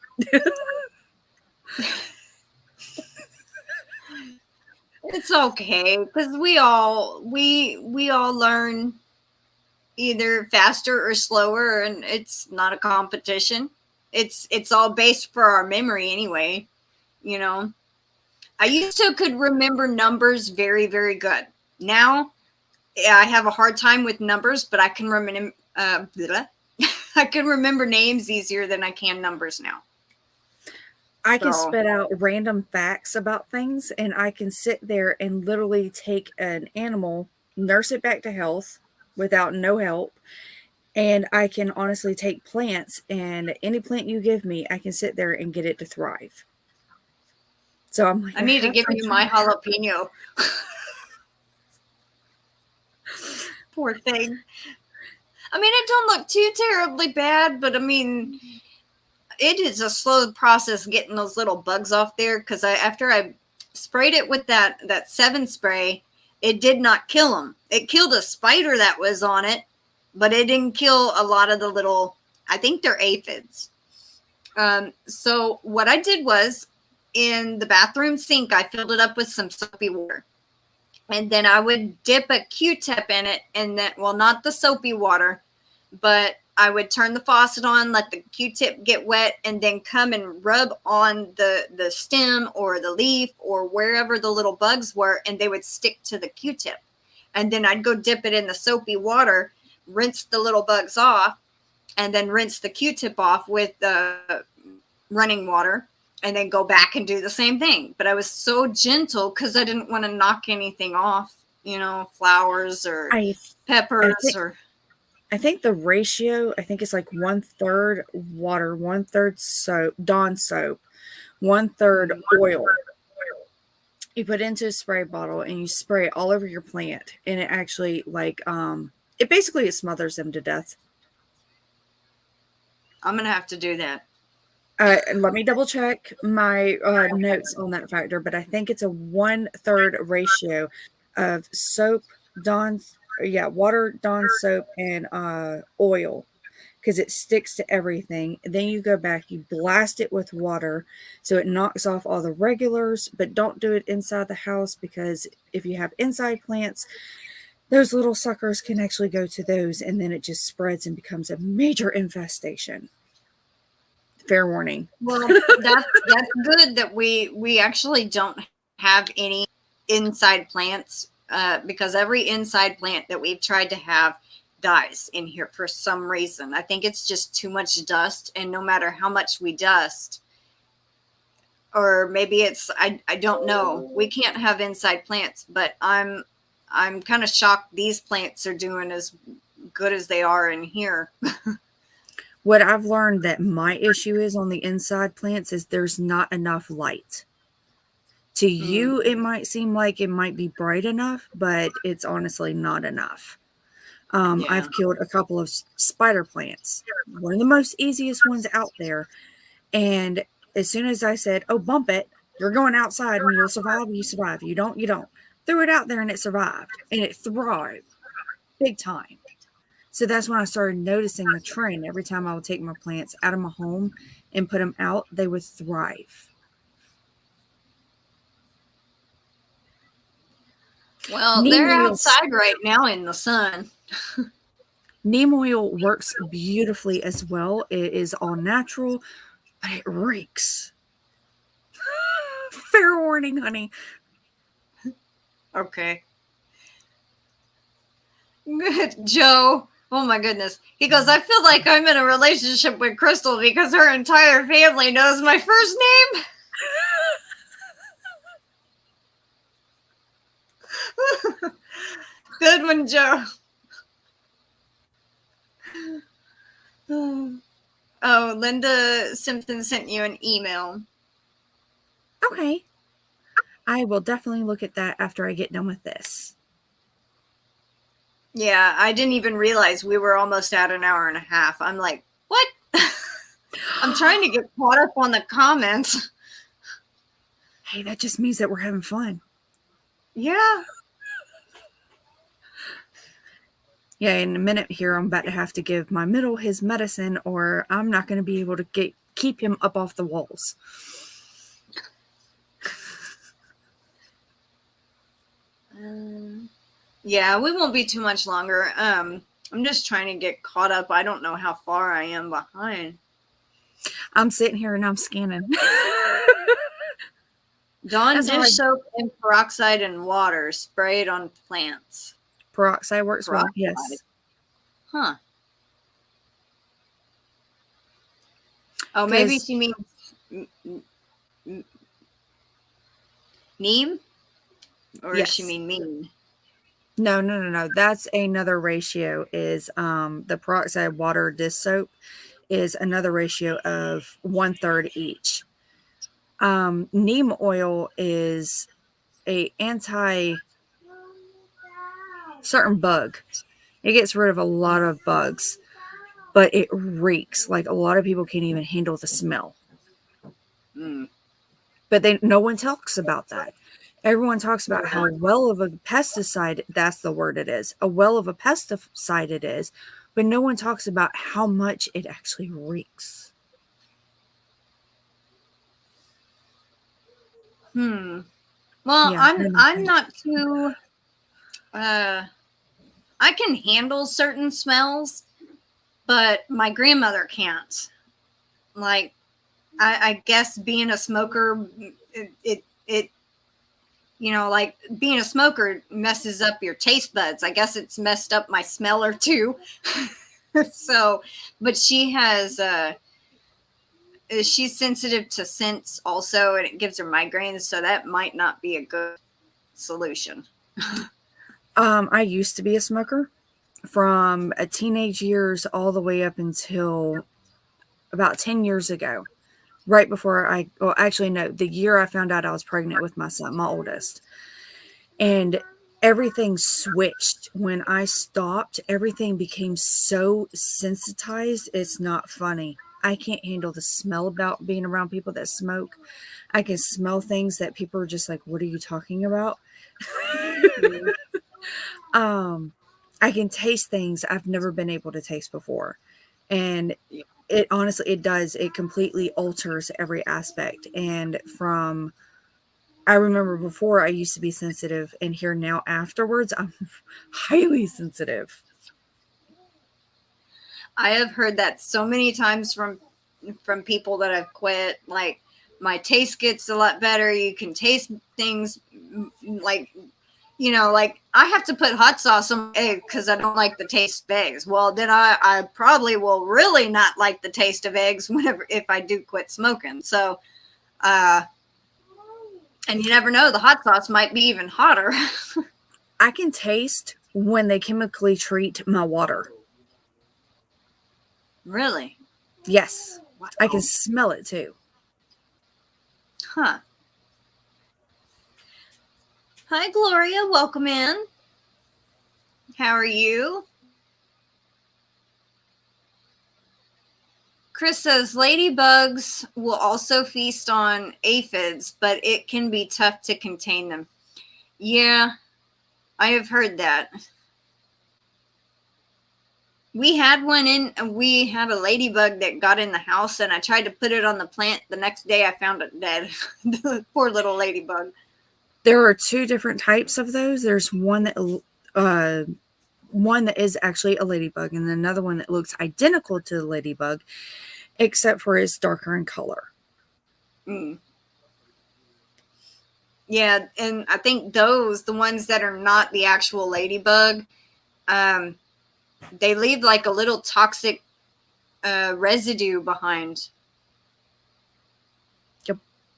it's okay, because we all learn either faster or slower, and it's not a competition. It's all based for our memory anyway, you know. I used to could remember numbers very, very good. Now I have a hard time with numbers, but I can remember I can remember names easier than I can numbers now. I can So, spit out random facts about things, and I can sit there and literally take an animal, nurse it back to health without no help. And I can honestly take plants, and any plant you give me, I can sit there and get it to thrive. So I'm like, I need to give I'm you trying my to help. jalapeno. Poor thing. I mean, it don't look too terribly bad, but I mean, it is a slow process getting those little bugs off there. Because after I sprayed it with that 7 spray, it did not kill them. It killed a spider that was on it, but it didn't kill a lot of the little. I think they're aphids. So what I did was, in the bathroom sink, I filled it up with some soapy water. And then I would dip a Q-tip in it, and then, well, not the soapy water, but I would turn the faucet on, let the Q-tip get wet, and then come and rub on the stem or the leaf or wherever the little bugs were, and they would stick to the Q-tip. And then I'd go dip it in the soapy water, rinse the little bugs off, and then rinse the Q-tip off with running water, and then go back and do the same thing. But I was so gentle because I didn't want to knock anything off, flowers or I I peppers think or. I think the ratio, I think it's like 1/3 water, 1/3 soap, Dawn soap, 1/3 oil. You put it into a spray bottle and you spray it all over your plant, and it actually it smothers them to death. I'm gonna have to do that. Let me double check my notes on that factor, but I think it's a 1/3 ratio of soap, water, Dawn soap, and oil, because it sticks to everything. Then you go back, you blast it with water so it knocks off all the regulars, but don't do it inside the house, because if you have inside plants, those little suckers can actually go to those, and then it just spreads and becomes a major infestation. Fair warning. Well, that's good that we actually don't have any inside plants, because every inside plant that we've tried to have dies in here for some reason. I think it's just too much dust, and no matter how much we dust, or maybe it's I don't know. We can't have inside plants, but I'm kind of shocked these plants are doing as good as they are in here. What I've learned that my issue is on the inside plants is there's not enough light. To you, it might seem like it might be bright enough, but it's honestly not enough. Yeah. I've killed a couple of spider plants, one of the most easiest ones out there. And as soon as I said, "Oh, bump it, you're going outside and you'll survive," you survive. You don't, you don't. Threw it out there and it survived, and it thrived big time. So that's when I started noticing the trend. Every time I would take my plants out of my home and put them out, they would thrive. Well, Neem they're oil, outside right now in the sun. neem oil works beautifully as well. It is all natural, but it reeks. Fair warning, honey. Okay. Good, Joe. Oh my goodness. He goes, I feel like I'm in a relationship with Crystal because her entire family knows my first name. Good one, Joe. Oh, Linda Simpson sent you an email. Okay. I will definitely look at that after I get done with this. Yeah, I didn't even realize we were almost at an hour and a half. I'm like, what? I'm trying to get caught up on the comments. Hey, that just means that we're having fun. Yeah. Yeah, in a minute here, I'm about to have to give my middle his medicine, or I'm not going to be able to keep him up off the walls. Yeah, we won't be too much longer. I'm just trying to get caught up. I don't know how far I am behind. I'm sitting here and I'm scanning. Dawn dish soap and peroxide and water sprayed on plants. Peroxide works well, yes. Huh. Oh, maybe she means Neem? Or does she Yes. mean mean? No. That's another ratio. Is the peroxide water dish soap is another ratio of 1/3 each. Neem oil is a anti certain bug. It gets rid of a lot of bugs, but it reeks. Like a lot of people can't even handle the smell. Mm. But no one talks about that. Everyone talks about how well of a pesticide, that's the word it is, a well of a pesticide it is, but no one talks about how much it actually reeks. Hmm. Well, Yeah. I'm not too I can handle certain smells, but my grandmother can't. Like I guess being a smoker, it like being a smoker messes up your taste buds. I guess it's messed up my smeller too. So, but she's sensitive to scents also, and it gives her migraines, so that might not be a good solution. I used to be a smoker from a teenage years all the way up until about 10 years ago. Right before well, actually, no, the year I found out I was pregnant with my son, my oldest. And everything switched when I stopped. Everything became so sensitized. It's not funny. I can't handle the smell about being around people that smoke. I can smell things that people are just like, what are you talking about? I can taste things I've never been able to taste before. And it honestly, it does. It completely alters every aspect. And I remember before I used to be sensitive, and here now afterwards, I'm highly sensitive. I have heard that so many times from people that have quit. Like, my taste gets a lot better. You can taste things like, like I have to put hot sauce on my egg because I don't like the taste of eggs. Well, then I probably will really not like the taste of eggs if I do quit smoking. So, and you never know, the hot sauce might be even hotter. I can taste when they chemically treat my water. Really? Yes. Wow. I can smell it too. Huh. Hi, Gloria. Welcome in. How are you? Chris says ladybugs will also feast on aphids, but it can be tough to contain them. Yeah, I have heard that. We had a ladybug that got in the house, and I tried to put it on the plant. The next day I found it dead. The poor little ladybug. There are two different types of those. There's one that is actually a ladybug, and another one that looks identical to the ladybug, except for it's darker in color. Mm. Yeah, and I think the ones that are not the actual ladybug, they leave like a little toxic residue behind. Yep.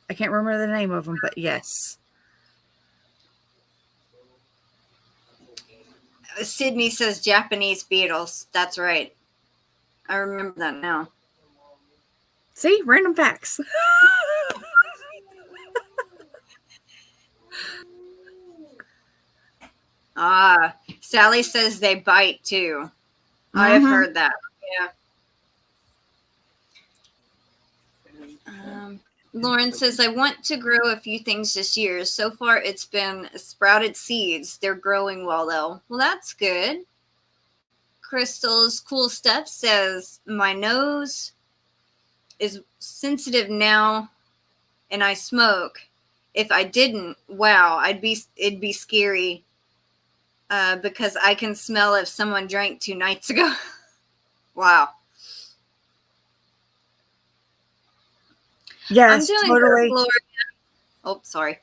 I can't remember the name of them, but yes. Sydney says Japanese beetles. That's right. I remember that now. See, random facts. Sally says they bite too. I have heard that. Yeah. Lauren says, I want to grow a few things this year. So far, it's been sprouted seeds. They're growing well, though. Well, that's good. Crystal's Cool Stuff says, my nose is sensitive now and I smoke. If I didn't, wow, it'd be scary because I can smell if someone drank 2 nights ago. Wow. Yes, I'm doing totally. good, Gloria. Oh, sorry.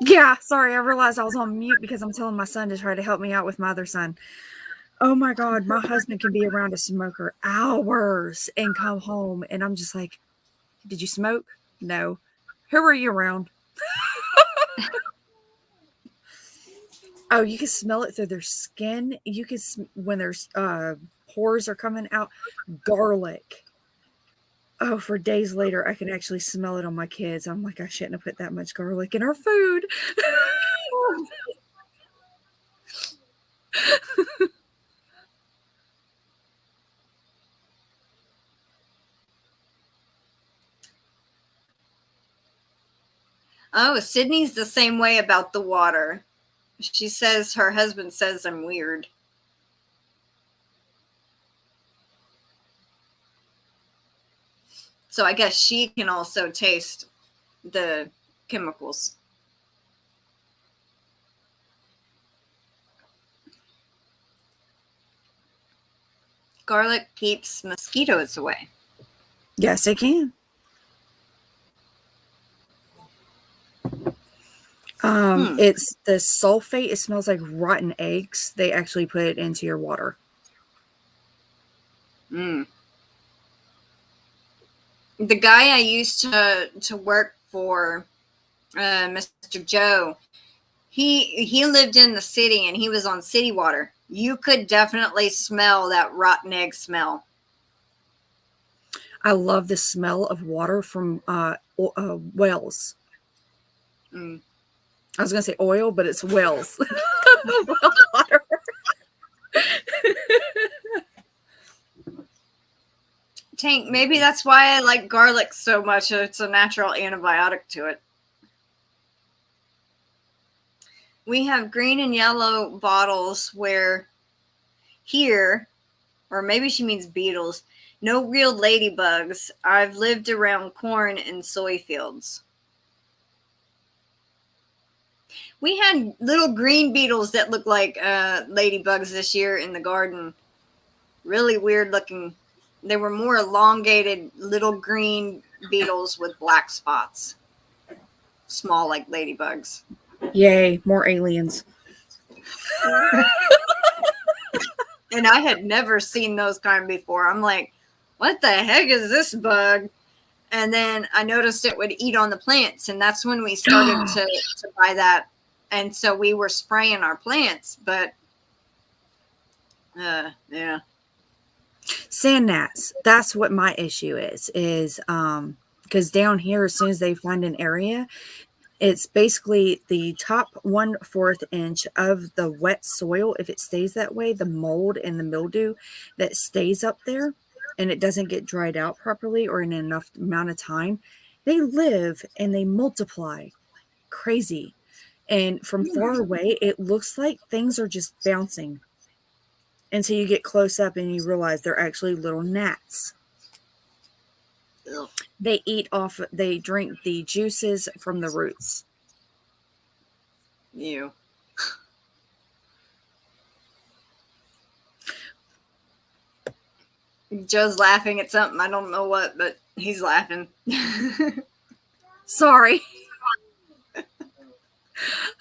Yeah, sorry. I realized I was on mute because I'm telling my son to try to help me out with my other son. Oh my God, my husband can be around a smoker hours and come home, and I'm just like, did you smoke? No. Who are you around? Oh, you can smell it through their skin. You can, when there's pores are coming out, garlic. Oh, for days later, I can actually smell it on my kids. I'm like, I shouldn't have put that much garlic in our food. Oh, Sydney's the same way about the water. She says her husband says I'm weird. So I guess she can also taste the chemicals. Garlic keeps mosquitoes away. Yes, it can. It's the sulfate. It smells like rotten eggs. They actually put it into your water. The guy I used to work for, Mr. Joe, he lived in the city and he was on city water. You could definitely smell that rotten egg smell. I love the smell of water from wells. I was going to say oil, but it's wells. Well water. Tank, maybe that's why I like garlic so much. It's a natural antibiotic to it. We have green and yellow bottles where here, or maybe she means beetles, no real ladybugs. I've lived around corn and soy fields. We had little green beetles that look like ladybugs this year in the garden. Really weird looking. They were more elongated little green beetles with black spots. Small like ladybugs. Yay, more aliens. And I had never seen those kind before. I'm like, what the heck is this bug? And then I noticed it would eat on the plants. And that's when we started to buy that. And so we were spraying our plants. But, yeah. Sand gnats. That's what my issue is because down here, as soon as they find an area, it's basically the top 1/4 inch of the wet soil. If it stays that way, the mold and the mildew that stays up there and it doesn't get dried out properly or in enough amount of time, they live and they multiply crazy. And from far away, it looks like things are just bouncing until you get close up and you realize they're actually little gnats. Ugh. They drink the juices from the roots. You. Joe's laughing at something. I don't know what, but he's laughing. Sorry.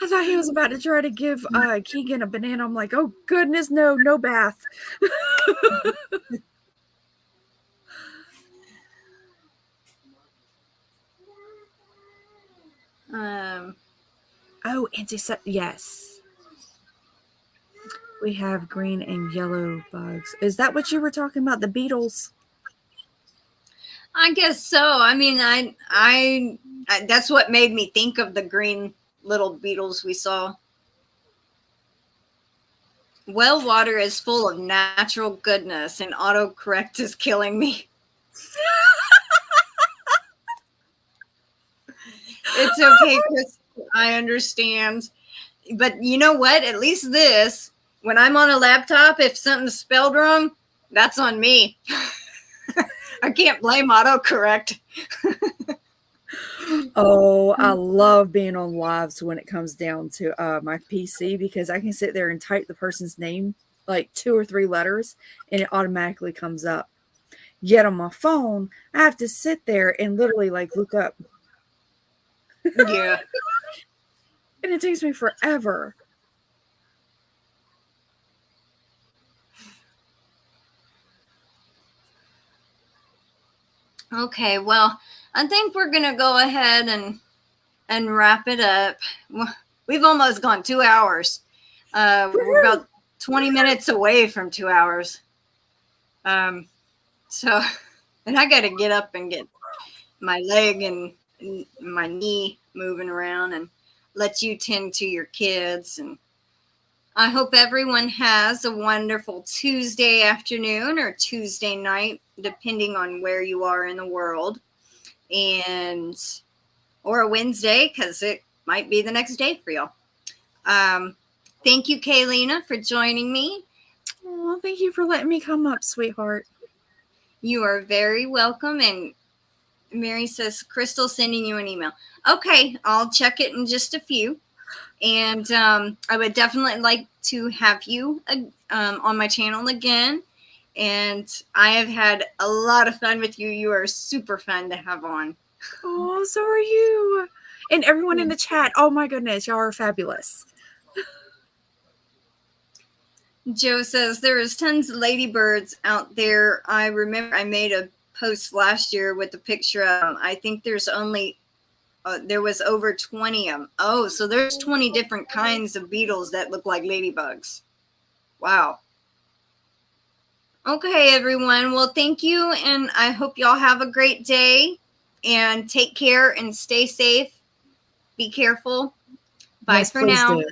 I thought he was about to try to give Keegan a banana. I'm like, oh goodness, no bath. Oh, antiseptic. Yes. We have green and yellow bugs. Is that what you were talking about? The beetles? I guess so. I mean, I that's what made me think of the green little beetles we saw. Well water is full of natural goodness and autocorrect is killing me. It's okay, Chris. I understand. But you know what? At least this, when I'm on a laptop, if something's spelled wrong, that's on me. I can't blame autocorrect. Oh, I love being on lives when it comes down to my PC because I can sit there and type the person's name, like 2 or 3 letters, and it automatically comes up. Yet on my phone, I have to sit there and literally like look up. Yeah. And it takes me forever. Okay, well, I think we're going to go ahead and wrap it up. We've almost gone 2 hours. We're about 20 minutes away from 2 hours. So, and I got to get up and get my leg and my knee moving around and let you tend to your kids. And I hope everyone has a wonderful Tuesday afternoon or Tuesday night, depending on where you are in the world, and or a Wednesday, because it might be the next day for y'all. Thank you, Kayleena, for joining me. Oh, thank you for letting me come up, sweetheart. You are very welcome. And Mary says, Crystal sending you an email. Okay, I'll check it in just a few. And I would definitely like to have you on my channel again. And I have had a lot of fun with you. You are super fun to have on. Oh, so are you. And everyone in the chat. Oh my goodness, y'all are fabulous. Joe says there is tons of ladybirds out there. I remember I made a post last year with a picture of them. I think there's only there was over 20 of them. Oh, so there's 20 different kinds of beetles that look like ladybugs. Wow. Okay, everyone. Well, thank you, and I hope y'all have a great day, and take care and stay safe. Be careful. Bye yes, for please now. do.